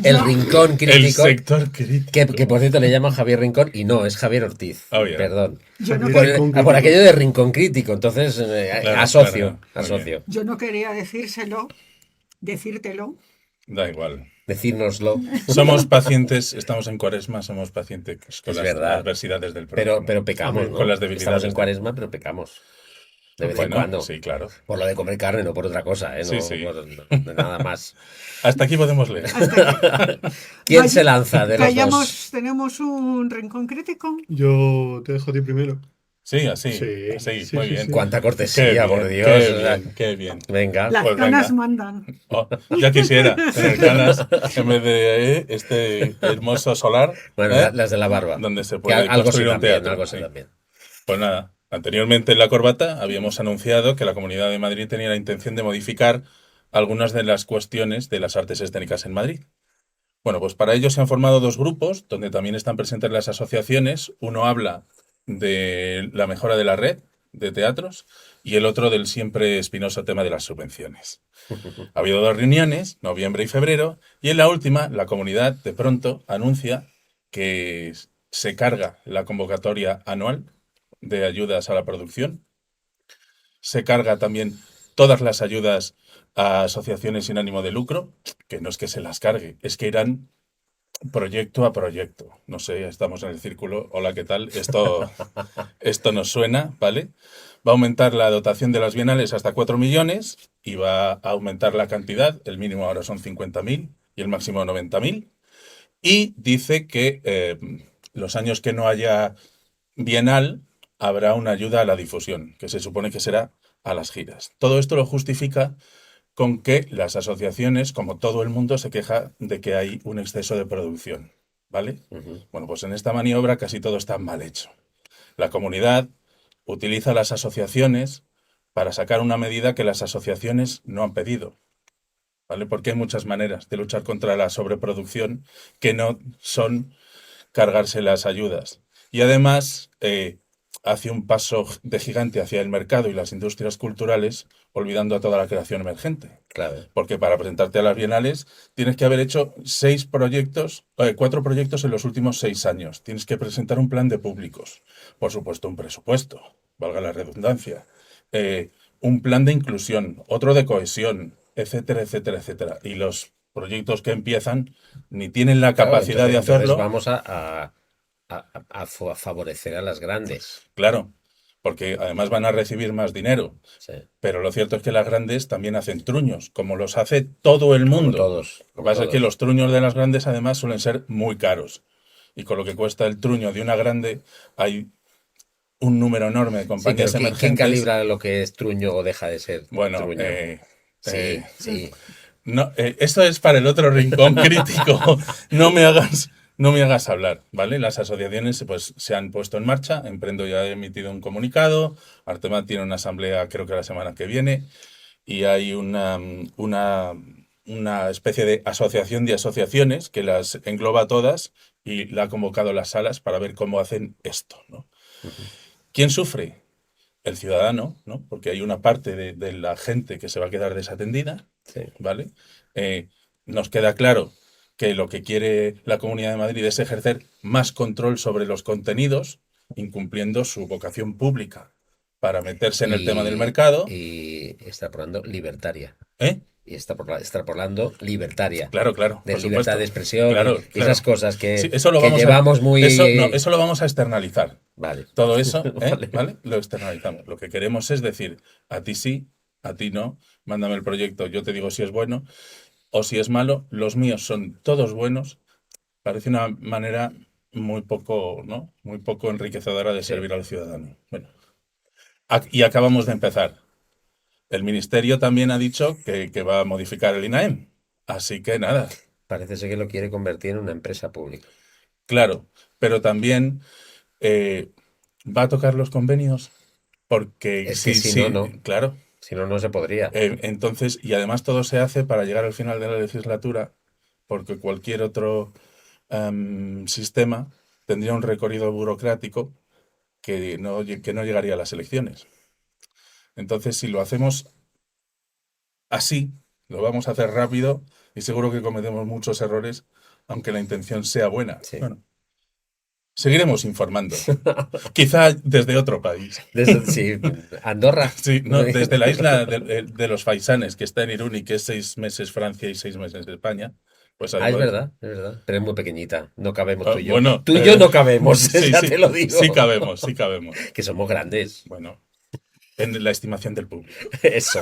el No. rincón El crítico, sector crítico. que por cierto le llaman Javier Rincón y no, es Javier Ortiz. Oh, yeah. Perdón. Yo no, Por, quer- por aquello de rincón crítico, entonces Claro, asocio, claro. Muy asocio. yo no quería decírtelo. Da igual. Decírnoslo. Somos pacientes, estamos en Cuaresma, somos pacientes con Es las verdad. adversidades del Pero programa. pecamos, ¿no? Con las Estamos debilidades. en Cuaresma, pero pecamos. De vez en Bueno, cuando. sí, claro. Por lo de comer carne, no por otra cosa, ¿eh? No, Sí, sí. de nada más. Hasta aquí podemos leer. ¿Quién Vaya- se lanza de los dos? Tenemos un rincón crítico. Yo te dejo a ti primero. Sí, así. Sí, así, sí, muy sí, bien. sí. Cuánta Qué cortesía, bien, por Dios. Qué o sea, bien, qué bien. venga. Las Pues ganas venga. mandan. Oh, ya quisiera tener ganas en vez de este hermoso solar. Bueno, ¿eh? las de la barba. Donde se Que puede algo sí construir un también, teatro. algo sí Sí. también. Pues nada, anteriormente en La Corbata habíamos anunciado que la Comunidad de Madrid tenía la intención de modificar algunas de las cuestiones de las artes escénicas en Madrid. Bueno, pues para ello se han formado dos grupos, donde también están presentes las asociaciones. Uno habla de la mejora de la red de teatros y el otro del siempre espinoso tema de las subvenciones. Ha habido dos reuniones, noviembre y febrero, y en la última la comunidad de pronto anuncia que se carga la convocatoria anual de ayudas a la producción, se carga también todas las ayudas a asociaciones sin ánimo de lucro, que no es que se las cargue, es que irán proyecto a proyecto. No sé, estamos en el círculo. Hola, ¿qué tal? Esto nos suena, ¿vale? Va a aumentar la dotación de las bienales hasta 4 millones y va a aumentar la cantidad. El mínimo ahora son 50.000 y el máximo 90.000. Y dice que los años que no haya bienal habrá una ayuda a la difusión, que se supone que será a las giras. Todo esto lo justifica con que las asociaciones, como todo el mundo, se queja de que hay un exceso de producción, ¿vale? Bueno, pues en esta maniobra casi todo está mal hecho. La comunidad utiliza las asociaciones para sacar una medida que las asociaciones no han pedido, ¿vale? Porque hay muchas maneras de luchar contra la sobreproducción que no son cargarse las ayudas. Y además hace un paso de gigante hacia el mercado y las industrias culturales, olvidando a toda la creación emergente. Claro. Porque para presentarte a las bienales tienes que haber hecho 4 proyectos en los últimos 6 años. Tienes que presentar un plan de públicos. Por supuesto, un presupuesto, valga la redundancia. Un plan de inclusión, otro de cohesión, etcétera, etcétera, etcétera. Y los proyectos que empiezan ni tienen la Claro, capacidad de hacerlo. Entonces vamos a favorecer a las grandes. Claro, porque además van a recibir más dinero. Sí. Pero lo cierto es que las grandes también hacen truños, como los hace todo el mundo. todos, Lo que pasa es que los truños de las grandes además suelen ser muy caros. Y con lo que cuesta el truño de una grande hay un número enorme de Sí, compañías pero ¿quién emergentes. calibra lo que es truño o deja de ser Bueno, truño? Sí, sí. no, esto es para el otro rincón crítico. No me hagas hablar, ¿vale? Las asociaciones pues se han puesto en marcha. Emprendo ya ha emitido un comunicado. Artemat tiene una asamblea creo que la semana que viene. Y hay una especie de asociación de asociaciones que las engloba a todas y la ha convocado a las salas para ver cómo hacen esto, ¿no? ¿Quién sufre? El ciudadano, ¿no? Porque hay una parte de la gente que se va a quedar desatendida, Sí. ¿vale? Nos queda claro que lo que quiere la Comunidad de Madrid es ejercer más control sobre los contenidos, incumpliendo su vocación pública para meterse en el tema del mercado. Y extrapolando libertaria. ¿Eh? Y extrapolando libertaria. Claro, claro. De por libertad supuesto. de expresión Claro, y esas cosas que, Sí, eso lo que vamos llevamos muy... Eso lo vamos a externalizar. Vale. Todo eso, Vale. ¿vale? Lo externalizamos. Lo que queremos es decir, a ti sí, a ti no, mándame el proyecto, yo te digo si es bueno o si es malo, los míos son todos buenos. Parece una manera muy poco, ¿no? Muy poco enriquecedora de servir al ciudadano. Bueno, y acabamos de empezar. El Ministerio también ha dicho que va a modificar el INAEM. Así que nada, Parece ser que lo quiere convertir en una empresa pública. claro, pero también va a tocar los convenios porque Es que si no, no. claro. Si no, no se podría. Entonces, y además todo se hace para llegar al final de la legislatura porque cualquier otro sistema tendría un recorrido burocrático que no llegaría a las elecciones. Entonces, si lo hacemos así, lo vamos a hacer rápido y seguro que cometemos muchos errores, aunque la intención sea buena. Sí. Bueno, seguiremos informando. Quizá desde otro país. Sí, Andorra. Sí, no, desde la isla de los Faisanes, que está en Irún y que es 6 meses Francia y 6 meses España. Pues Ah, es verdad, es verdad. Pero es muy pequeñita. No cabemos tú y yo. Bueno, Tú y yo no cabemos, sí, ya sí, te lo digo. sí cabemos, sí cabemos. Que somos grandes. Bueno, en la estimación del público. Eso.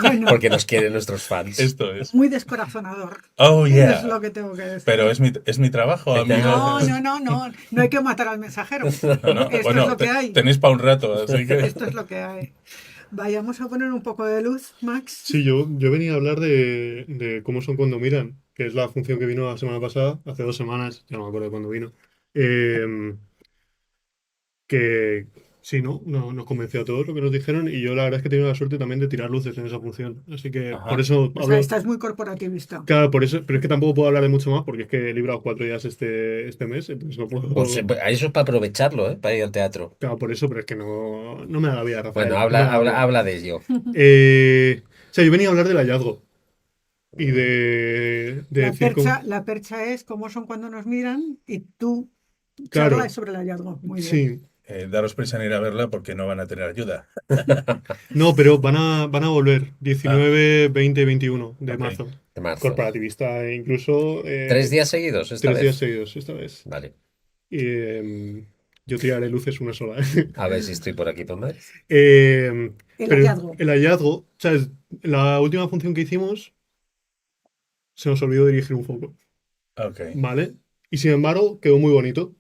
Bueno. Porque nos quieren nuestros fans. Esto es. Muy descorazonador. Oh, yeah. Es lo que tengo que decir. Pero es mi trabajo, amigo. No hay que matar al mensajero. No, Esto bueno, es lo que hay. tenéis para un rato, así que... Esto es lo que hay. Vayamos a poner un poco de luz, Max. Sí, yo venía a hablar de cómo son cuando miran, que es la función que vino la semana pasada, hace 2 semanas, ya no me acuerdo de cuándo vino. Que sí, ¿no? Nos convenció a todos lo que nos dijeron y yo la verdad es que he tenido la suerte también de tirar luces en esa función. Así que Ajá. por eso O sea, hablo... estás muy corporativista. Claro, por eso, pero es que tampoco puedo hablar de mucho más porque es que he librado 4 días este mes, entonces no puedo... Pues, eso es para aprovecharlo, ¿eh? Para ir al teatro. Claro, por eso, pero es que no me da la vida, Rafael. Bueno, No me da la vida. habla de ello. O sea, yo venía a hablar del hallazgo y de decir cómo... La percha es cómo son cuando nos miran y tú Claro. charlas sobre el hallazgo. Muy bien. Sí, Daros prisa en ir a verla porque no van a tener ayuda. no, pero van a volver 19, 20, 21 de Ok. marzo. De marzo. Corporativista incluso. 3 días seguidos esta 3 vez. días seguidos esta vez. Vale. Y yo tiraré luces una sola. A ver si estoy por aquí por Madrid. El Pero hallazgo. el hallazgo, ¿sabes? La última función que hicimos se nos olvidó dirigir un foco, Ok. ¿vale? Y sin embargo quedó muy bonito.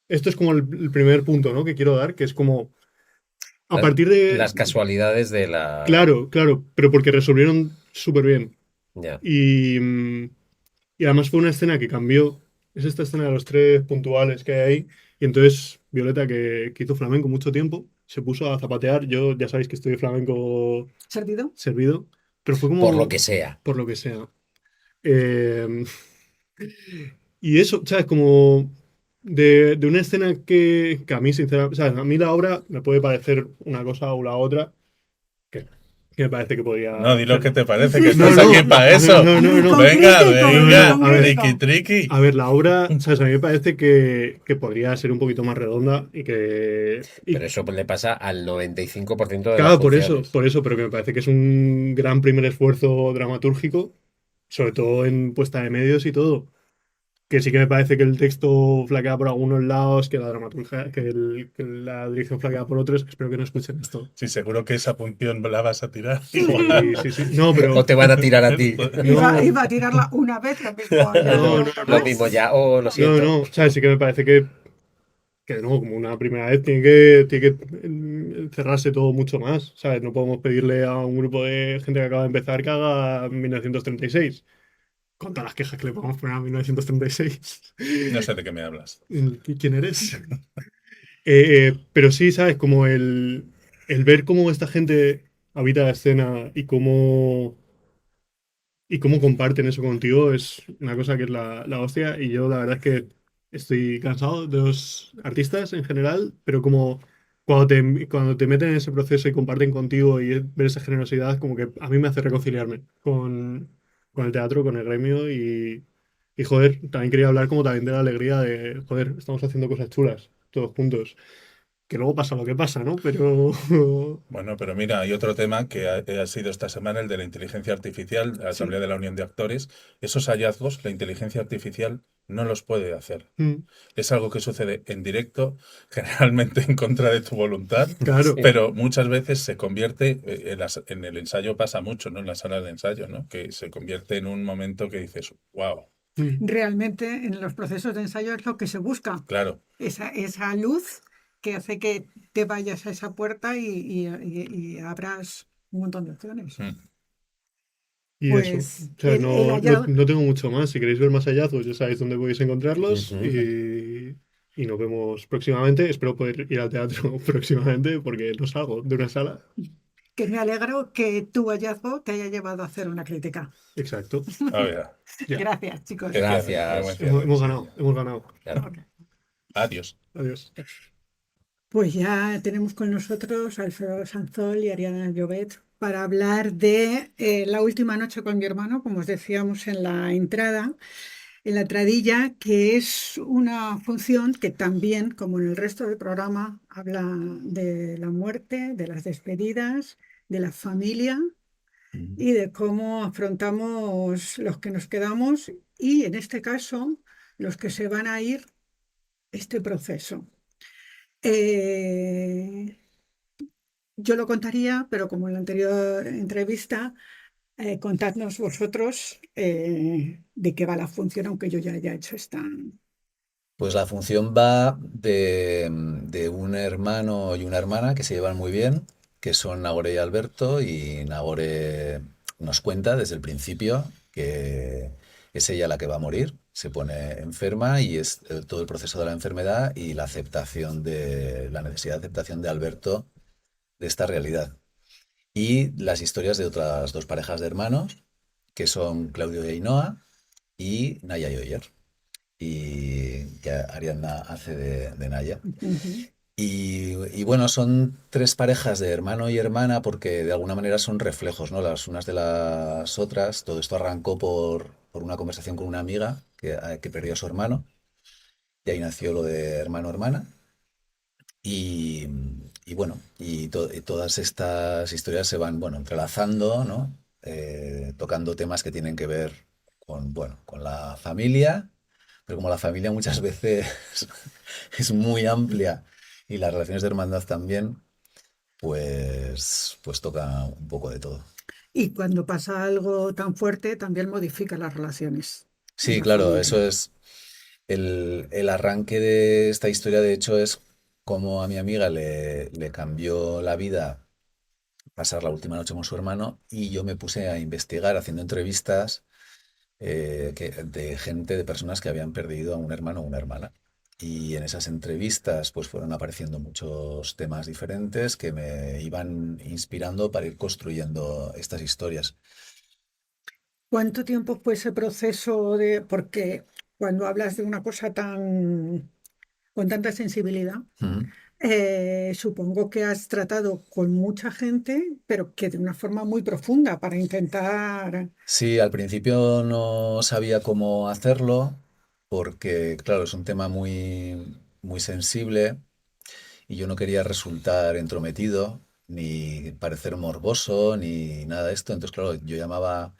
Esto es como el primer punto, ¿no? Que quiero dar, que es como a partir de... Las casualidades de la... Claro, pero porque resolvieron súper bien. Ya. Y además fue una escena que cambió. Es esta escena de los 3 puntuales que hay ahí. Y entonces Violeta, que hizo flamenco mucho tiempo, se puso a zapatear. Yo ya sabéis que estoy flamenco ¿Servido? servido. Pero fue como... Por lo que sea. Por lo que sea. Y eso, ¿sabes? Como de una escena que a mí, sinceramente, ¿sabes? A mí la obra me puede parecer una cosa o la otra que me parece que podría... No, di lo que te parece, que No, estás no, aquí para eso. no. Venga, Concreto, venga, concreto. triqui, triqui. A ver, la obra, ¿sabes? A mí me parece que podría ser un poquito más redonda y que... Pero eso le pasa al 95% de Claro, las por funciones. eso, pero que me parece que es un gran primer esfuerzo dramatúrgico, sobre todo en puesta de medios y todo. Que sí que me parece que el texto flaquea por algunos lados, que la dramaturgia, que la dirección flaquea por otros. Espero que no escuchen esto. Sí, seguro que esa función la vas a tirar. Sí. No, pero... O te van a tirar a ti. Iba a tirarla una vez lo mismo. No. Lo mismo ya. Oh, lo siento. No, o sea, sí que me parece que de nuevo, como una primera vez, tiene que cerrarse todo mucho más, ¿sabes? No podemos pedirle a un grupo de gente que acaba de empezar que haga 1936. Con todas las quejas que le podemos poner a 1936. No sé de qué me hablas. ¿Quién eres? Pero sí, ¿sabes? Como el ver cómo esta gente habita la escena y cómo comparten eso contigo es una cosa que es la hostia. Y yo la verdad es que estoy cansado de los artistas en general, pero como cuando te meten en ese proceso y comparten contigo y ver esa generosidad, como que a mí me hace reconciliarme con el teatro, con el gremio y joder, también quería hablar como también de la alegría de, joder, estamos haciendo cosas chulas, todos juntos. Que luego pasa lo que pasa, ¿no? Pero... Bueno, pero mira, hay otro tema que ha sido esta semana, el de la inteligencia artificial, la Asamblea de la Unión de Actores. Esos hallazgos, la inteligencia artificial no los puede hacer. Es algo que sucede en directo, generalmente en contra de tu voluntad, Claro. pero muchas veces se convierte, en el ensayo pasa mucho, ¿no? En las salas de ensayo, ¿no? Que se convierte en un momento que dices, wow, Realmente en los procesos de ensayo es lo que se busca. claro. Esa luz que hace que te vayas a esa puerta y abras un montón de opciones. Y Pues, eso, o sea, el hallazgo- no tengo mucho más. Si queréis ver más hallazgos, ya sabéis dónde podéis encontrarlos. Ujú. Y nos vemos próximamente. Espero poder ir al teatro próximamente porque no salgo de una sala. que me alegro que tu hallazgo te haya llevado a hacer una crítica. Exacto. Ah, mira. Ya. Gracias, chicos. Qué cierre, Gracias. qué buen cierre, Hemos sí. ganado, hemos ganado. Claro. Adiós. Adiós. Pues ya tenemos con nosotros a Alfredo Sanzol y Ariana Llobet para hablar de La última noche con mi hermano, como os decíamos en la entrada, en la entradilla, que es una función que también, como en el resto del programa, habla de la muerte, de las despedidas, de la familia y de cómo afrontamos los que nos quedamos y, en este caso, los que se van a ir, este proceso. Eh, yo lo contaría, pero como en la anterior entrevista, contadnos vosotros de qué va la función, aunque yo ya haya hecho esta. Pues la función va de un hermano y una hermana que se llevan muy bien, que son Nagore y Alberto, y Nagore nos cuenta desde el principio que es ella la que va a morir, se pone enferma y es todo el proceso de la enfermedad y la aceptación la necesidad de aceptación de Alberto de esta realidad. Y las historias de otras dos parejas de hermanos, que son Claudio y Ainhoa y Naya y Oyer, y que Ariadna hace de Naya. Ujú. Y bueno, son tres parejas de hermano y hermana porque de alguna manera son reflejos, ¿no? Las unas de las otras. Todo esto arrancó por una conversación con una amiga que perdió a su hermano y ahí nació lo de hermano-hermana. Y, y bueno, y todas estas historias se van, bueno, entrelazando, ¿no? Tocando temas que tienen que ver con, bueno, con la familia, pero como la familia muchas veces es muy amplia y las relaciones de hermandad también, pues toca un poco de todo. Y cuando pasa algo tan fuerte, también modifica las relaciones en Sí, la claro, familia. eso es el arranque de esta historia, de hecho, es como a mi amiga le cambió la vida pasar la última noche con su hermano y yo me puse a investigar haciendo entrevistas de gente, de personas que habían perdido a un hermano o una hermana. Y en esas entrevistas pues fueron apareciendo muchos temas diferentes que me iban inspirando para ir construyendo estas historias. ¿Cuánto tiempo fue ese proceso de, porque cuando hablas de una cosa tan, con tanta sensibilidad, Ujú. supongo que has tratado con mucha gente, pero que de una forma muy profunda para intentar. Sí, al principio no sabía cómo hacerlo porque, claro, es un tema muy sensible y yo no quería resultar entrometido, ni parecer morboso, ni nada de esto. Entonces, claro, yo llamaba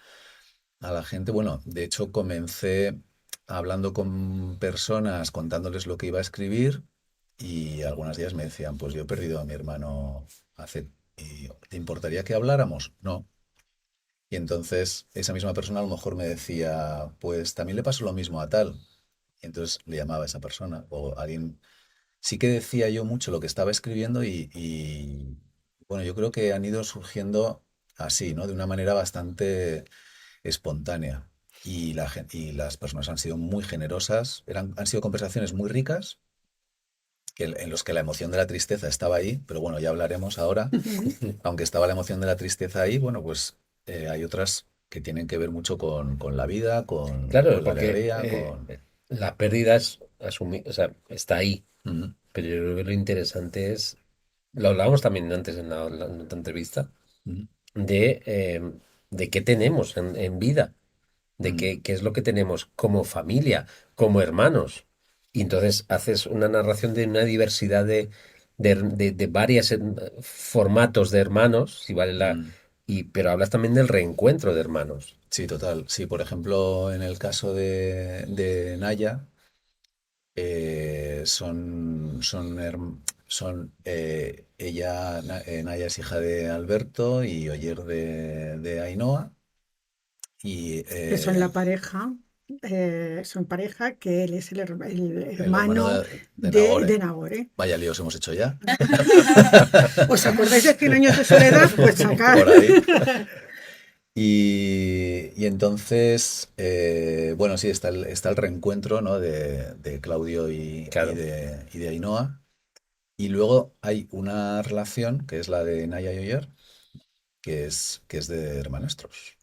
a la gente. Bueno, de hecho, comencé hablando con personas, contándoles lo que iba a escribir, y algunos días me decían, pues yo he perdido a mi hermano hace... ¿Te importaría que habláramos? No. Y entonces esa misma persona a lo mejor me decía, pues también le pasó lo mismo a tal. Y entonces le llamaba a esa persona. O alguien sí que decía yo mucho lo que estaba escribiendo bueno, yo creo que han ido surgiendo así, ¿no? De una manera bastante espontánea. Y las personas han sido muy generosas, han sido conversaciones muy ricas, en los que la emoción de la tristeza estaba ahí, pero bueno, ya hablaremos ahora. Aunque estaba la emoción de la tristeza ahí, bueno, pues hay otras que tienen que ver mucho con la vida, Claro, con la porque alegría, con... la pérdida es o sea, está ahí. Ujú, Pero yo creo que lo interesante es, lo hablábamos también antes en otra entrevista, ujú, de qué tenemos en vida, de ujú. qué es lo que tenemos como familia, como hermanos. Y entonces haces una narración de una diversidad de varios formatos de hermanos, si vale Mm. pero hablas también del reencuentro de hermanos. Sí, total. Sí, por ejemplo, en el caso de Naya, Naya es hija de Alberto y Oyer de Ainhoa. Y Que son la pareja, son pareja que él es el el hermano hermano de de Nagore. Nagore. Vaya líos hemos hecho ya. ¿Os acordáis de Cien años de soledad? Pues sacar. Por ahí. Y entonces, bueno, sí, está el reencuentro, ¿no? de Claudio Claro. y de Ainhoa. Y luego hay una relación, que es la de Naya y Oyer, que es de hermanastros.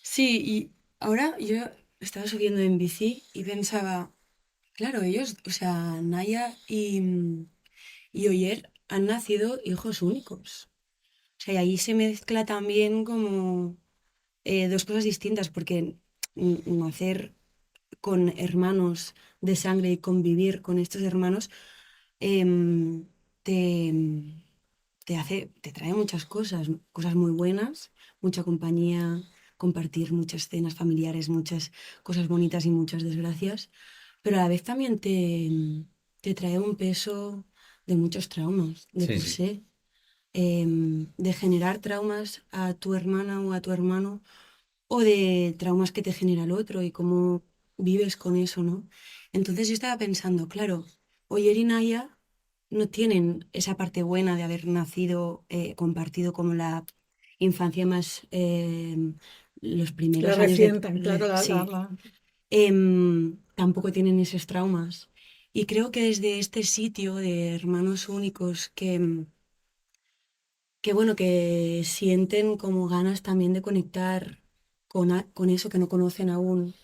Sí, y ahora yo estaba subiendo en bici y pensaba, claro, ellos, o sea, Naya y Oyer han nacido hijos únicos. O sea, y ahí se mezcla también como dos cosas distintas, porque nacer con hermanos de sangre y convivir con estos hermanos em, te, te trae muchas cosas, cosas muy buenas, mucha compañía, compartir muchas cenas familiares, muchas cosas bonitas y muchas desgracias, pero a la vez también te trae un peso de muchos traumas, de Sí, por sí. sí, de generar traumas a tu hermana o a tu hermano, o de traumas que te genera el otro y cómo vives con eso, ¿no? Entonces yo estaba pensando, claro, Oyer y Naya no tienen esa parte buena de haber nacido, compartido como la infancia más, los La primeros años de... recientan, claro, Sí, tampoco tienen esos traumas. Y creo que desde este sitio de hermanos únicos que bueno, que sienten como ganas también de conectar con eso que no conocen aún,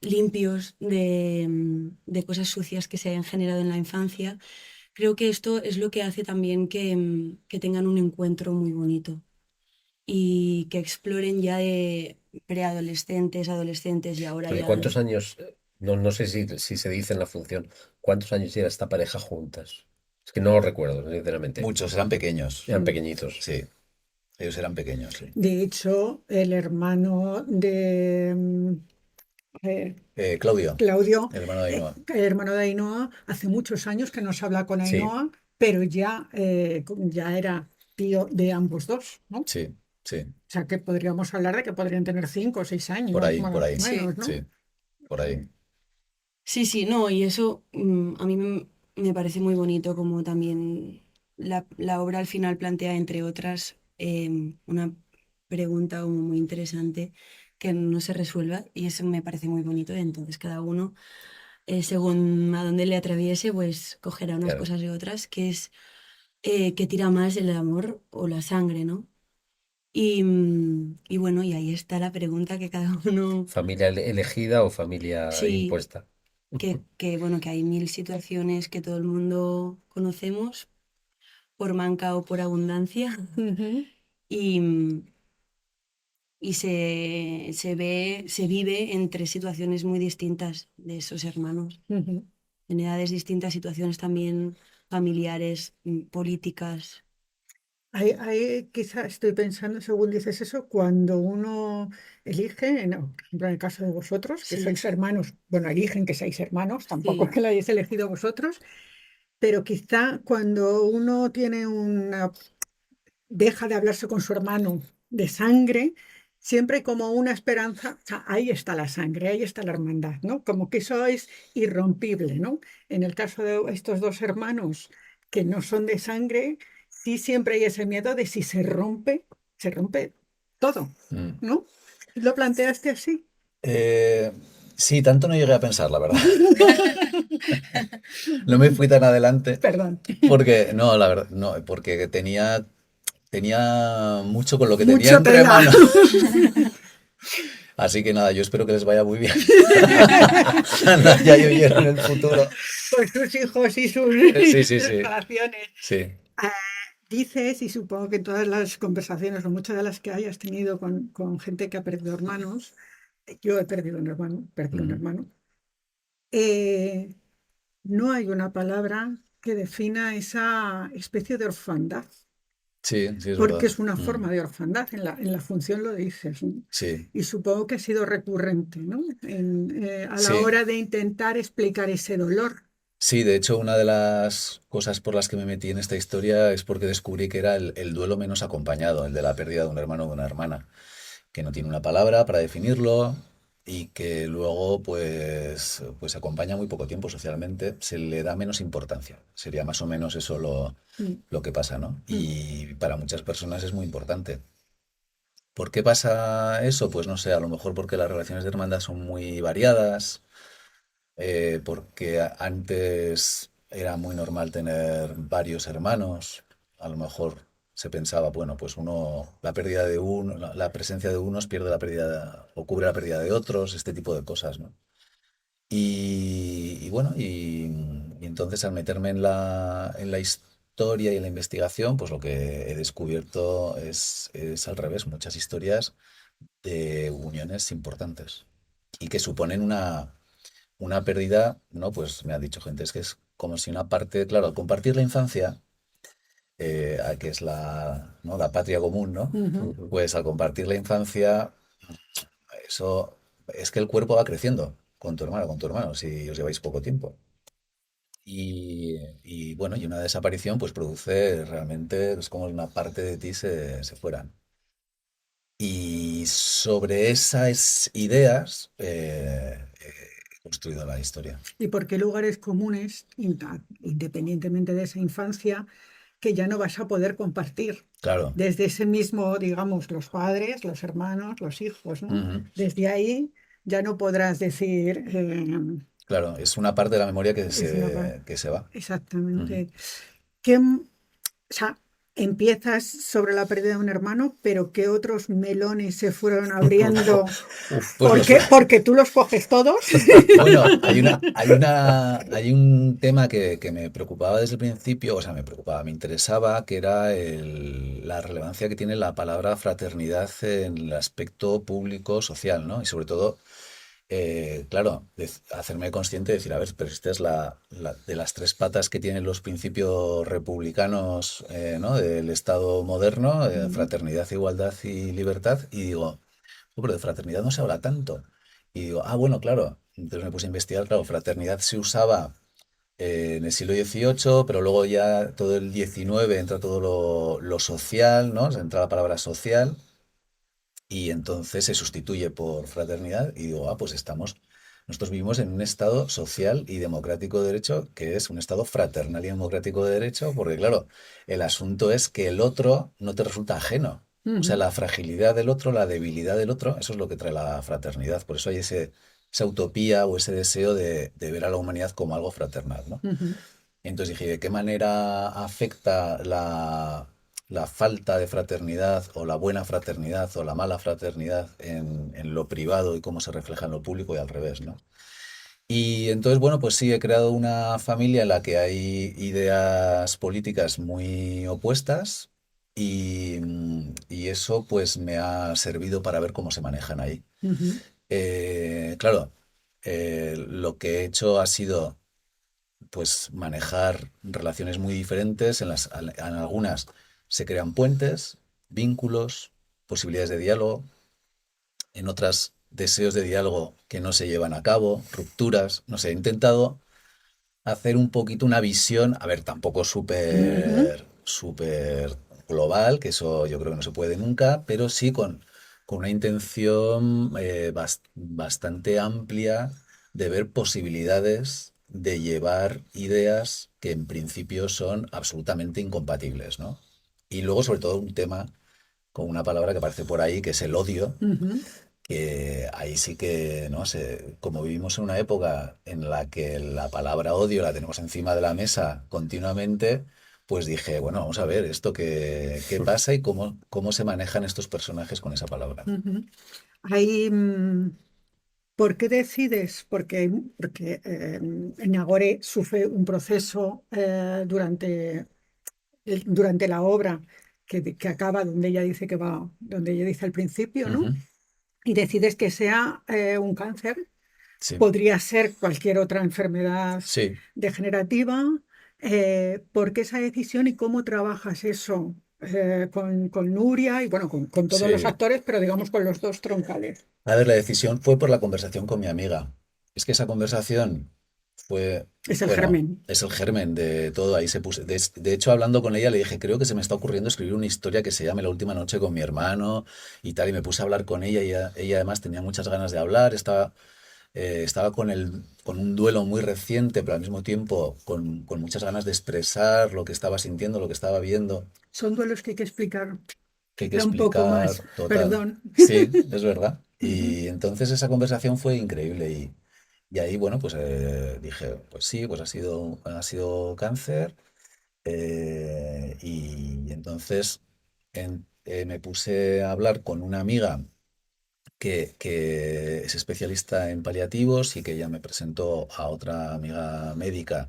limpios de cosas sucias que se hayan generado en la infancia. Creo que esto es lo que hace también que tengan un encuentro muy bonito y que exploren ya de preadolescentes, adolescentes y ahora Porque ya... ¿cuántos años? No sé si se dice en la función, ¿cuántos años lleva esta pareja juntas? Es que no lo recuerdo, sinceramente. Muchos eran pequeños. Eran Mm. pequeñitos. Sí, ellos eran pequeños, sí. De hecho, el hermano de eh, Claudio, Claudio, el hermano de Ainhoa. el hermano de Ainhoa, hace muchos años que no se habla con Sí, Ainhoa, pero ya, ya era tío de ambos dos, ¿no? O Sí, sí, sea que podríamos hablar de que podrían tener 5 o 6 años, por más o ahí, Sí. menos, ¿no? sí, por ahí. Sí, sí, no, y eso a mí me parece muy bonito como también la obra al final plantea, entre otras, una pregunta como muy interesante que no se resuelva y eso me parece muy bonito. Entonces cada uno, según a dónde le atraviese, pues cogerá unas claro. cosas y otras, que es que tira más el amor o la sangre, ¿no? Y bueno, y ahí está la pregunta que cada uno, ¿Familia elegida o familia sí, impuesta? bueno, que hay mil situaciones que todo el mundo conocemos por manca o por abundancia Ujú, y, y se vive entre situaciones muy distintas de esos hermanos, ujú. en edades distintas, situaciones también familiares, políticas. Quizá estoy pensando, según dices eso, cuando uno elige, por ejemplo, en el caso de vosotros, que Sí, sois hermanos, bueno, eligen que seáis hermanos, tampoco es sí, que lo hayáis elegido vosotros, pero quizá cuando uno tiene deja de hablarse con su hermano de sangre, siempre hay como una esperanza, o sea, ahí está la sangre, ahí está la hermandad, ¿no? Como que eso es irrompible, ¿no? En el caso de estos dos hermanos que no son de sangre, sí siempre hay ese miedo de si se rompe todo, Mm. ¿no? ¿Lo planteaste así? Eh, sí, tanto no llegué a pensar, la verdad. No me fui tan adelante Perdón. porque, no, la verdad, no, porque tenía mucho con lo que tenía Mucho entre tela. manos. Así que nada, yo espero que les vaya muy bien. Ya yo quiero en el futuro. Pues sus hijos y sus Sí, sí, sí, relaciones. sí. Ah, dices, y supongo que en todas las conversaciones o muchas de las que hayas tenido con gente que ha perdido hermanos, yo he perdido un hermano, perdí un Ujú. hermano, eh, no hay una palabra que defina esa especie de orfandad, Sí, sí, es porque verdad. es una Mm. forma de orfandad, en la función lo dices, ¿no? Sí, Y supongo que ha sido recurrente, ¿no? A la sí. hora de intentar explicar ese dolor. Sí, de hecho, una de las cosas por las que me metí en esta historia es porque descubrí que era el duelo menos acompañado, el de la pérdida de un hermano o de una hermana, que no tiene una palabra para definirlo y que luego pues acompaña muy poco tiempo socialmente, se le da menos importancia. Sería más o menos eso Mm, lo que pasa, ¿no? mm, Y para muchas personas es muy importante. ¿Por qué pasa eso? Pues no sé, a lo mejor porque las relaciones de hermandad son muy variadas, porque antes era muy normal tener varios hermanos, a lo mejor se pensaba, bueno, pues la pérdida de uno, la presencia de unos pierde la pérdida o cubre la pérdida de otros, este tipo de cosas, ¿no? Y bueno, y entonces al meterme en la historia y en la investigación, pues lo que he descubierto es al revés, muchas historias de uniones importantes y que suponen una pérdida, ¿no? Pues me ha dicho gente, es que es como si una parte, claro, al compartir la infancia, que es ¿no? La patria común, ¿no? Ujú. Pues al compartir la infancia, eso es que el cuerpo va creciendo con tu hermano, si os lleváis poco tiempo. Y bueno, y una desaparición pues produce realmente, es como una parte de ti se fuera. Y sobre esas ideas he construido la historia. ¿Y por qué lugares comunes, independientemente de esa infancia, que ya no vas a poder compartir? Claro. Desde ese mismo, digamos, los padres, los hermanos, los hijos, ¿no? Ujú. Desde ahí ya no podrás decir, Claro, es una parte de la memoria es una pa- que se va. Ujú. exactamente. O sea, empiezas sobre la pérdida de un hermano, pero ¿qué otros melones se fueron abriendo? Pues ¿Por los, qué? Porque tú los coges todos. bueno, hay un tema que me preocupaba desde el principio, o sea, me interesaba, que era la relevancia que tiene la palabra fraternidad en el aspecto público social, ¿no? Y sobre todo, claro, hacerme consciente de decir, a ver, pero esta es de las tres patas que tienen los principios republicanos, ¿no? Del Estado moderno, Ujú. fraternidad, igualdad y libertad, y digo, pero de fraternidad no se habla tanto. Y digo, bueno, claro. Entonces me puse a investigar, claro, fraternidad se usaba en el siglo XVIII, pero luego ya todo el XIX entra todo lo social, ¿no? Entra la palabra social y entonces se sustituye por fraternidad y digo, pues nosotros vivimos en un Estado social y democrático de derecho que es un Estado fraternal y democrático de derecho, porque claro, el asunto es que el otro no te resulta ajeno. O sea, Ujú. la fragilidad del otro, la debilidad del otro, eso es lo que trae la fraternidad. Por eso hay esa utopía o ese deseo de ver a la humanidad como algo fraternal, ¿no? Ujú. Entonces dije, ¿de qué manera afecta la falta de fraternidad o la buena fraternidad o la mala fraternidad en lo privado y cómo se refleja en lo público y al revés, ¿no? Y entonces, bueno, pues sí, he creado una familia en la que hay ideas políticas muy opuestas y eso pues me ha servido para ver cómo se manejan ahí. Ujú. Claro, lo que he hecho ha sido pues manejar relaciones muy diferentes. En algunas se crean puentes, vínculos, posibilidades de diálogo, en otras deseos de diálogo que no se llevan a cabo, rupturas, no sé, he intentado hacer un poquito una visión, a ver, tampoco Ujú. súper global, que eso yo creo que no se puede nunca, pero sí con una intención bastante amplia de ver posibilidades de llevar ideas que en principio son absolutamente incompatibles, ¿no? Y luego, sobre todo, un tema con una palabra que aparece por ahí, que es el odio, Ujú. que ahí sí que, no sé, como vivimos en una época en la que la palabra odio la tenemos encima de la mesa continuamente, pues dije, bueno, vamos a ver esto qué pasa y cómo se manejan estos personajes con esa palabra. Ujú. Ahí, ¿por qué decides? Porque Nagore sufre un proceso durante la obra que acaba donde ella dice que va, donde ella dice al principio, ¿no? Ujú. Y decides que sea un cáncer. Sí, Podría ser cualquier otra enfermedad sí. degenerativa. ¿Por qué esa decisión y cómo trabajas eso con Nuria y bueno, con todos los Sí. actores, pero digamos con los dos troncales? A ver, la decisión fue por la conversación con mi amiga. Es que esa conversación fue, Es el bueno, germen. es el germen de todo. Ahí se puso. De hecho, hablando con ella, le dije, creo que se me está ocurriendo escribir una historia que se llame La última noche con mi hermano y tal. Y me puse a hablar con ella y ella además tenía muchas ganas de hablar. Estaba con un duelo muy reciente, pero al mismo tiempo con muchas ganas de expresar lo que estaba sintiendo, lo que estaba viendo, Son duelos que hay que explicar que hay que un poco explicar más. total. Perdón. Sí, es verdad. Ujú. Y entonces esa conversación fue increíble y ahí, bueno, pues dije, pues sí, pues ha sido cáncer. Y entonces me puse a hablar con una amiga que es especialista en paliativos y que ella me presentó a otra amiga médica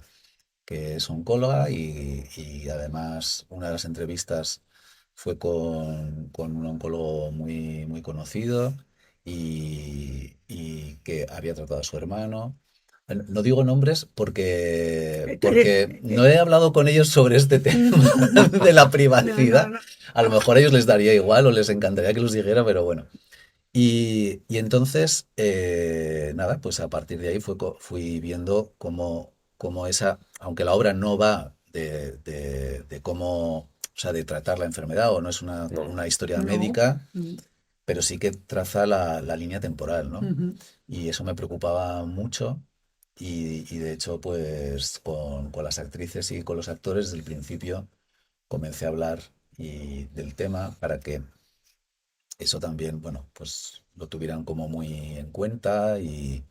que es oncóloga y además una de las entrevistas fue con un oncólogo muy, muy conocido y que había tratado a su hermano. Bueno, no digo nombres porque no he hablado con ellos sobre este tema de la No, privacidad. no. A lo mejor a ellos les daría igual o les encantaría que los dijera, pero bueno. Y entonces, nada, pues a partir de ahí fui viendo cómo esa, aunque la obra no va de cómo, o sea, de tratar la enfermedad o no es No. una historia No. médica, Mm. pero sí que traza la línea temporal, ¿no? Ujú. Y eso me preocupaba mucho y de hecho, pues con las actrices y con los actores desde el principio comencé a hablar del tema para que eso también, bueno, pues lo tuvieran como muy en cuenta y,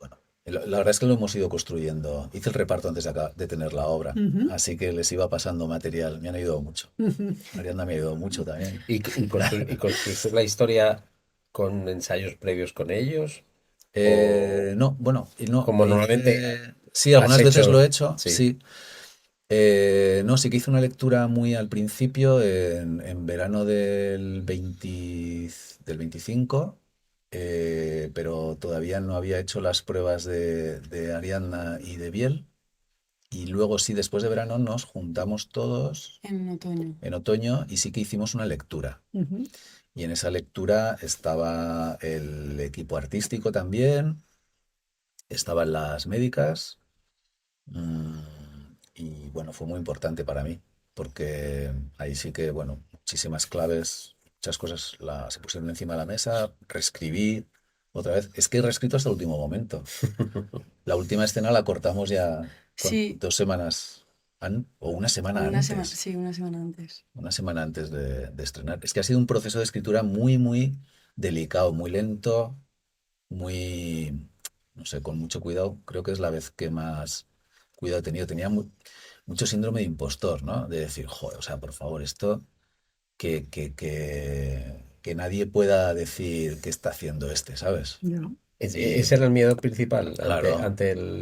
bueno, la verdad es que lo hemos ido construyendo. Hice el reparto antes de tener la obra, Ujú. así que les iba pasando material, me han ayudado mucho. Ujú. Ariadna me ha ayudado mucho también. ¿Y construiste la historia con ensayos previos con ellos? ¿O No, bueno, y no, como normalmente sí, has algunas veces lo he hecho? hecho, Sí. sí. No, sí que hice una lectura muy al principio, en verano del 25, pero todavía no había hecho las pruebas de Ariadna y de Biel. Y luego sí, después de verano nos juntamos todos En otoño. en otoño y sí que hicimos una lectura. Ujú. Y en esa lectura estaba el equipo artístico también, estaban las médicas. Mm, y bueno, fue muy importante para mí, porque ahí sí que, bueno, muchísimas claves, muchas cosas se pusieron encima de la mesa, reescribí otra vez. Es que he reescrito hasta el último momento. La última escena la cortamos ya Sí, 2 semanas o una semana una semana, antes, sí, una semana antes. una semana antes de estrenar. Es que ha sido un proceso de escritura muy, muy delicado, muy lento, muy, no sé, con mucho cuidado. Creo que es la vez que más cuidado he tenido. Tenía mucho síndrome de impostor, ¿no? De decir, joder, o sea, por favor, esto que nadie pueda decir qué está haciendo ¿sabes? Ya. Y Ese era el miedo principal claro,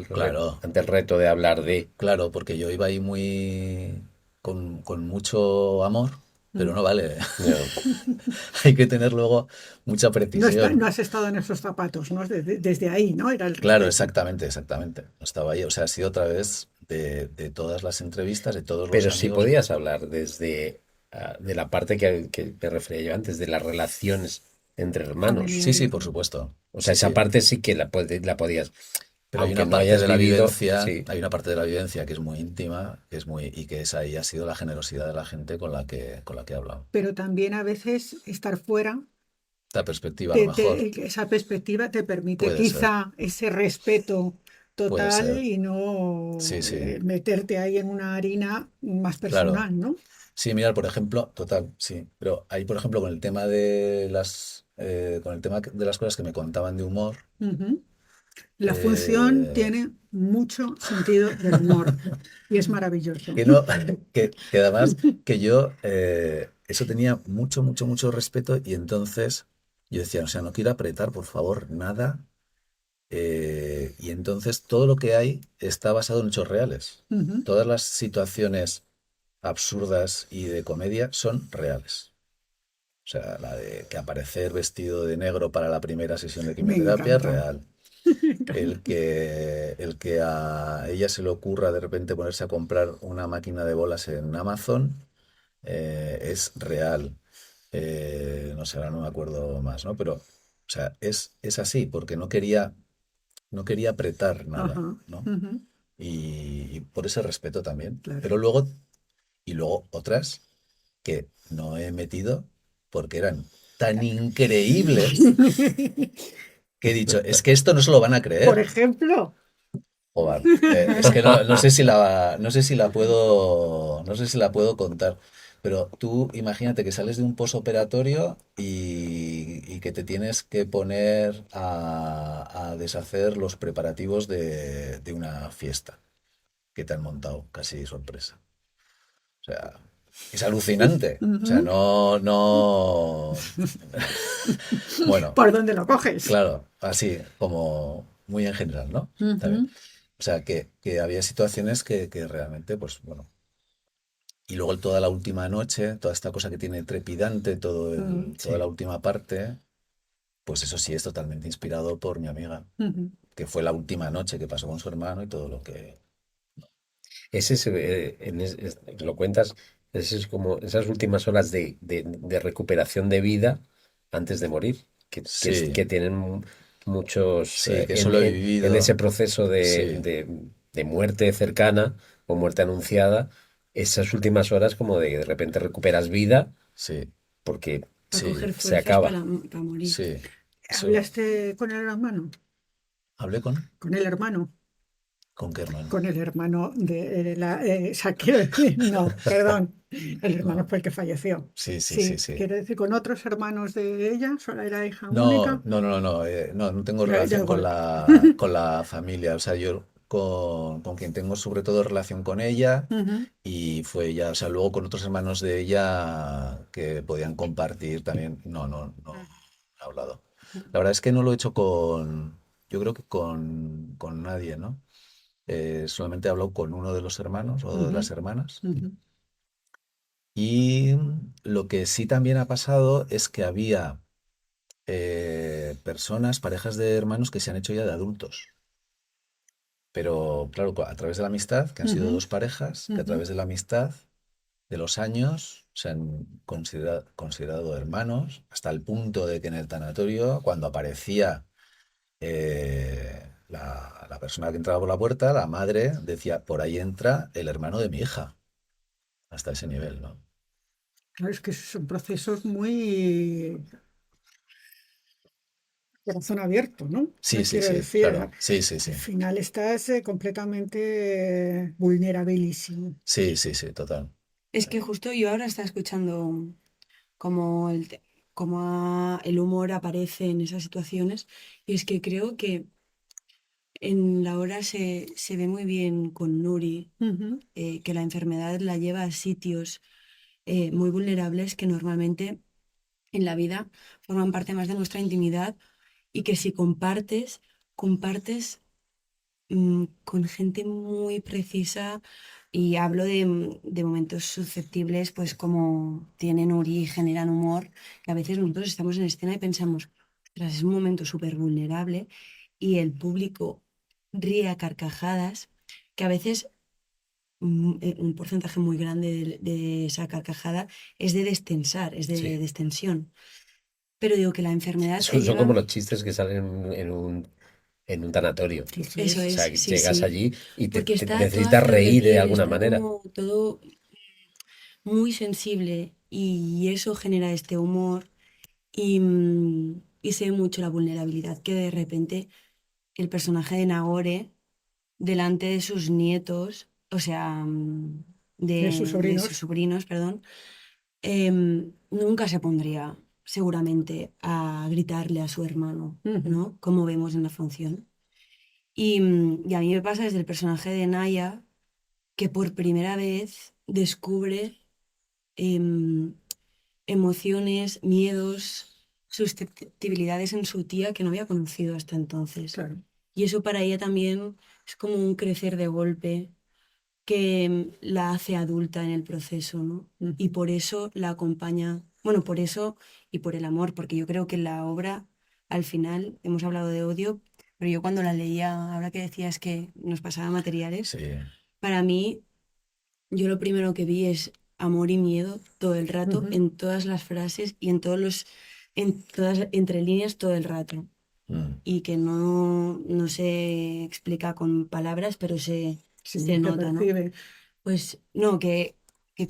claro, ante el reto de hablar de. claro, porque yo iba ahí con mucho amor, pero Mm. no vale. No. Hay que tener luego mucha No precisión. has estado en esos zapatos, ¿no? Desde ahí, ¿no? Era el Claro, respeto. exactamente, exactamente. No estaba ahí. O sea, ha sido a través de todas las entrevistas, de todos los Pero sí amigos. podías hablar de la parte que me refería yo antes, de las relaciones entre hermanos. Sí, sí, Familiares. por supuesto. O sea, Sí, esa sí. parte sí que la podías, Pero hay aunque una no parte hayas de la vivido, vivencia, sí. hay una parte de la vivencia que es muy íntima, y que esa ahí ha sido la generosidad de la gente con la que he hablado. Pero también a veces estar fuera, La perspectiva, a lo mejor, esa perspectiva te permite puede ser, quizá ese respeto puede total ser. y no Sí, sí, meterte ahí en una harina más claro. personal, ¿no? Sí, mira, por ejemplo, total, sí. Pero ahí, por ejemplo, con el tema de las cosas que me contaban de humor, Ujú. La función eh, tiene mucho sentido del humor y es maravilloso. que no, que además que yo eso tenía mucho, mucho, mucho respeto y entonces yo decía, o sea, no quiero apretar, por favor, nada. Y entonces todo lo que hay está basado en hechos reales. Ujú. Todas las situaciones absurdas y de comedia son reales. O sea, la de que aparecer vestido de negro para la primera sesión de Me quimioterapia es encanta. real. Me encanta. El que a ella se le ocurra de repente ponerse a comprar una máquina de bolas en Amazon es real. No sé, ahora no me acuerdo más, ¿no? Pero, o sea, es así, porque no quería apretar nada, Ajá. ¿no? Ujú. Y por ese respeto también. Claro. Pero luego otras que no he metido porque eran tan increíbles que he dicho, es que esto no se lo van a Por creer. ejemplo. Joder, es que no sé si la puedo contar, pero tú imagínate que sales de un posoperatorio y que te tienes que poner a deshacer los preparativos de una fiesta que te han montado, casi sorpresa. O sea, Es alucinante. O sea, no. Bueno, ¿Por dónde lo coges? claro, así, como muy en general, ¿no? También. Ujú. O sea, que había situaciones que realmente, pues bueno. Y luego toda la última noche, toda esta cosa que tiene trepidante, toda la Sí. última parte, pues eso sí es totalmente inspirado por mi amiga, Ujú. que fue la última noche que pasó con su hermano y todo lo que... Ese lo cuentas, ese es como esas últimas horas de recuperación de vida antes de morir, Sí, que tienen muchos sí, que eso lo he en ese vivido. proceso Sí, de muerte cercana o muerte anunciada, esas últimas horas como de repente recuperas vida sí, porque Para sí, coger se fuerzas acaba. para morir. sí. Eso. ¿Hablaste con el hermano? ¿Hablé con? Con el hermano. ¿Con qué hermano? Con el hermano de la... o sea, quiero decir, no, perdón. El hermano No. fue el que falleció. Sí, sí, sí, Sí, sí. quiero decir, con otros hermanos de ella, solo era hija No, única. no, no, no, no tengo Da relación igual. con la familia. O sea, yo con quien tengo sobre todo relación con ella Ujú. y fue ella, o sea, luego con otros hermanos de ella que podían compartir también. No he hablado. La verdad es que no lo he hecho yo creo que con nadie, ¿no? Solamente he hablado con uno de los hermanos o de Ujú. las hermanas. Ujú. Y lo que sí también ha pasado es que había personas, parejas de hermanos que se han hecho ya de adultos. Pero claro, a través de la amistad, que han sido Ujú. dos parejas, que a Ujú. través de la amistad, de los años, se han considerado hermanos, hasta el punto de que en el tanatorio, cuando aparecía la persona que entraba por la puerta, la madre decía, por ahí entra el hermano de mi hija. Hasta ese nivel, ¿no? Claro, es que son procesos muy corazón abierto, ¿no? Sí, sí, Quiero sí, decir, claro. Sí, sí, al sí. final estás completamente vulnerabilísimo. Sí, sí, sí, total. Es que justo yo ahora estaba escuchando cómo el humor aparece en esas situaciones y es que creo que en la obra se ve muy bien con Nuri, Ujú. que la enfermedad la lleva a sitios muy vulnerables que normalmente en la vida forman parte más de nuestra intimidad y que si compartes con gente muy precisa y hablo de momentos susceptibles, pues como tienen Uri y generan humor, que a veces nosotros estamos en escena y pensamos, tras es un momento súper vulnerable y el público ríe a carcajadas, que a veces un porcentaje muy grande de esa carcajada es de destensar, es Sí. de distensión. Pero digo que la enfermedad te Son como lleva, los chistes que salen en un tanatorio. Sí, sí. eso O es, sea, sí, llegas sí, allí y porque está todo a necesitas flor de reír de piel, alguna está manera. como todo muy sensible y eso genera este humor y se ve mucho la vulnerabilidad que de repente el personaje de Nagore delante de sus nietos, o sea, De sus de sus sobrinos. sobrinos, perdón, nunca se pondría seguramente a gritarle a su hermano, Ujú. ¿no? Como vemos en la función. Y a mí me pasa desde el personaje de Naya que por primera vez descubre em, emociones, miedos, susceptibilidades en su tía que no había conocido hasta entonces. Claro. Y eso para ella también es como un crecer de golpe que la hace adulta en el proceso, ¿no? Y Ujú. por eso la acompaña, bueno, por eso y por el amor, porque yo creo que la obra, al final, hemos hablado de odio, pero yo cuando la leía, ahora que decías que nos pasaba materiales, Sí, para mí yo lo primero que vi es amor y miedo todo el rato, Ujú. en todas las frases y en todas entre líneas todo el rato. mm, Y que no se explica con palabras, pero se Sí, se nota, ¿no? percibe. Pues no, que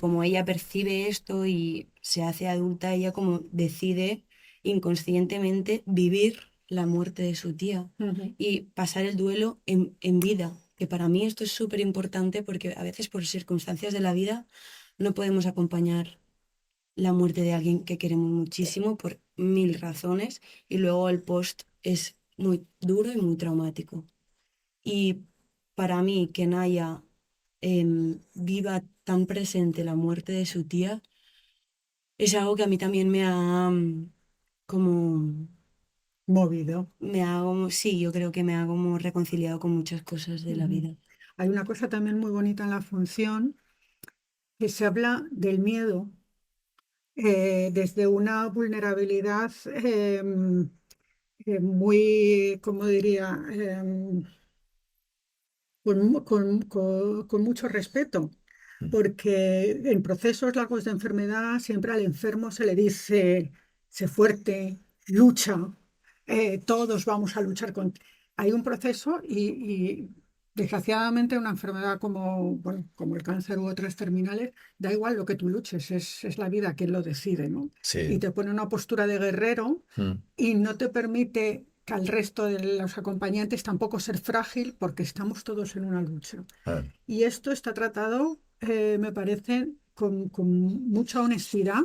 como ella percibe esto y se hace adulta, ella como decide inconscientemente vivir la muerte de su tía Ujú. y pasar el duelo en vida, que para mí esto es súper importante porque a veces por circunstancias de la vida no podemos acompañar la muerte de alguien que queremos muchísimo por mil razones y luego el post es muy duro y muy traumático. Y para mí que Naya viva tan presente la muerte de su tía, es algo que a mí también me ha como, Movido. sí, yo creo que me ha como reconciliado con muchas cosas de la Ujú. vida. Hay una cosa también muy bonita en la función, que se habla del miedo desde una vulnerabilidad muy, ¿cómo diría? Con mucho respeto, porque en procesos largos de enfermedad siempre al enfermo se le dice, sé fuerte, lucha, todos vamos a luchar con... Hay un proceso y desgraciadamente una enfermedad como, bueno, como el cáncer u otras terminales, da igual lo que tú luches, es la vida quien lo decide, ¿no? Y Sí. te pone una postura de guerrero Mm. y no te permite que al resto de los acompañantes tampoco ser frágil porque estamos todos en una lucha. Ah, Y esto está tratado, me parece, con mucha honestidad,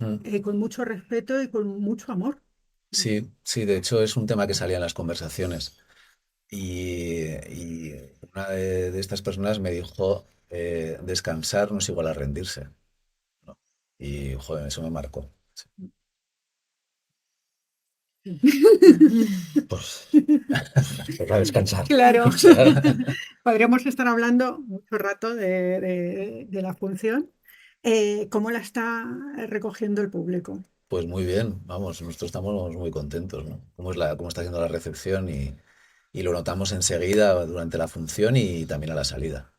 mm. con mucho respeto y con mucho amor. Sí, sí, de hecho es un tema que salía en las conversaciones. Y una de estas personas me dijo, descansar no es igual a rendirse, ¿no? Y, joder, eso me marcó. Sí. Pues, toca descansar. Claro, O sea, podríamos estar hablando mucho rato de la función. ¿Cómo la está recogiendo el público? pues muy bien, vamos, nosotros estamos muy contentos, ¿no? Cómo está haciendo la recepción y lo notamos enseguida durante la función y también a la salida.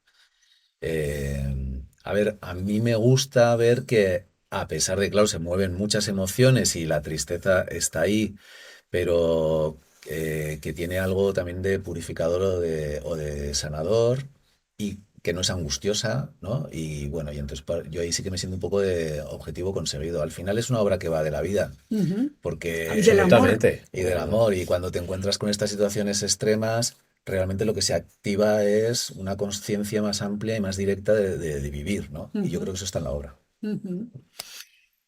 A ver, a mí me gusta ver que a pesar de, claro, se mueven muchas emociones y la tristeza está ahí, pero que tiene algo también de purificador o de sanador y que no es angustiosa, ¿no? Y bueno, y entonces yo ahí sí que me siento un poco de objetivo conseguido. Al final es una obra que va de la vida, Ujú. Y del porque amor. Absolutamente. y del amor, y cuando te encuentras con estas situaciones extremas, realmente lo que se activa es una conciencia más amplia y más directa de vivir, ¿no? Y yo Ujú, creo que eso está en la obra. ujú.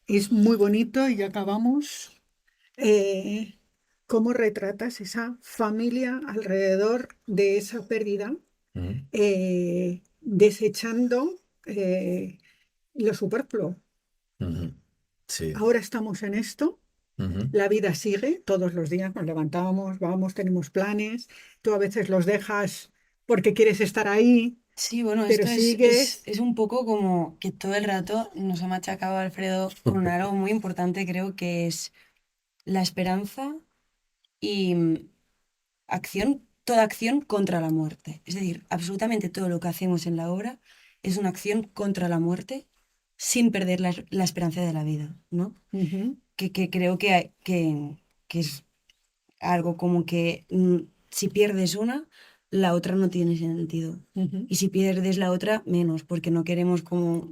Es muy bonito y ya acabamos. eh, ¿Cómo retratas esa familia alrededor de esa pérdida, Ujú, desechando lo superfluo? ujú. Sí. Ahora estamos en esto, Ujú. la vida sigue, todos los días nos levantamos, vamos, tenemos planes, tú a veces los dejas porque quieres estar ahí, Sí, bueno, pero esto sigues. es un poco como que todo el rato nos ha machacado Alfredo con algo muy importante, creo que es la esperanza y toda acción contra la muerte. Es decir, absolutamente todo lo que hacemos en la obra es una acción contra la muerte sin perder la esperanza de la vida, ¿no? Ujú, Que creo que es algo como que si pierdes una, la otra no tiene sentido. ujú. Y si pierdes la otra, menos, porque no queremos como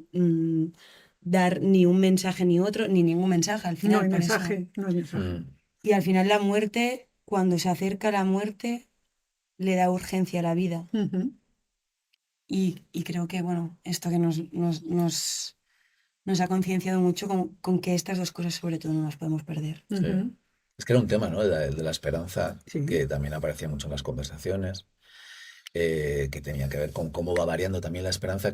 dar ni un mensaje ni otro, ni ningún mensaje al No final, hay por eso. mensaje, no hay mensaje. Mm. Y al final la muerte, cuando se acerca la muerte, le da urgencia a la vida. Ujú, Y creo que, bueno, esto que nos ha concienciado mucho con que estas dos cosas sobre todo no las podemos perder. Sí. ujú. Es que era un tema, ¿no? De la esperanza, Sí. que también aparecía mucho en las conversaciones, que tenía que ver con cómo va variando también la esperanza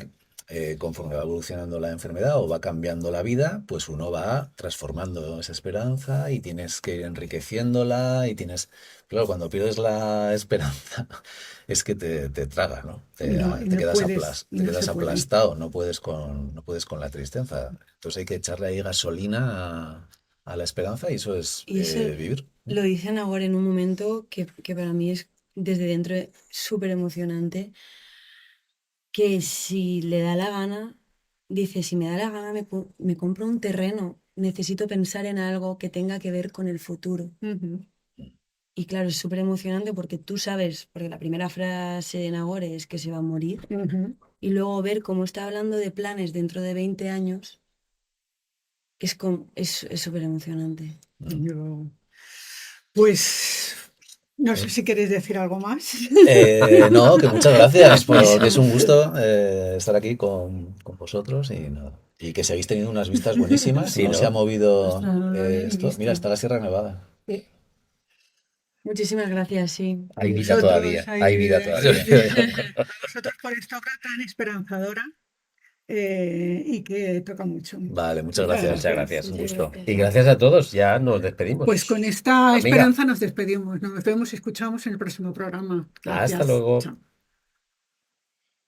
conforme va evolucionando la enfermedad o va cambiando la vida, pues uno va transformando esa esperanza y tienes que ir enriqueciéndola y tienes, claro, cuando pierdes la esperanza es que te traga, ¿no? Y Te no quedas puedes, y te no se quedas puede. aplastado, no puedes con la tristeza. Entonces hay que echarle ahí gasolina a la esperanza y eso es Y eso vivir. lo dicen ahora en un momento que para mí es desde dentro súper emocionante, que si le da la gana, dice, si me da la gana me compro un terreno, necesito pensar en algo que tenga que ver con el futuro. Ujú, Y claro, es súper emocionante porque tú sabes, porque la primera frase de Nagore es que se va a morir, ujú. y luego ver cómo está hablando de planes dentro de 20 años, es súper emocionante. Yo, pues no sé si queréis decir algo más. No, que muchas gracias, porque es Eso. un gusto estar aquí con vosotros y, nada. Y que seguís teniendo unas vistas buenísimas. Sí, No se ha ¿no? movido Ostras, no lo había ni esto. Mira, visto. está la Sierra Nevada. Eh, Muchísimas gracias, sí. Hay vida Vosotros, todavía, hay vida a todavía. vosotros por esta obra tan esperanzadora y que toca mucho. Vale, muchas Muchas gracias. Muchas gracias, un Muchas gusto. gracias. Y gracias a todos, ya nos despedimos. Pues con esta Amiga, esperanza nos despedimos. Nos vemos y escuchamos en el próximo programa. hasta Gracias. luego. Chao.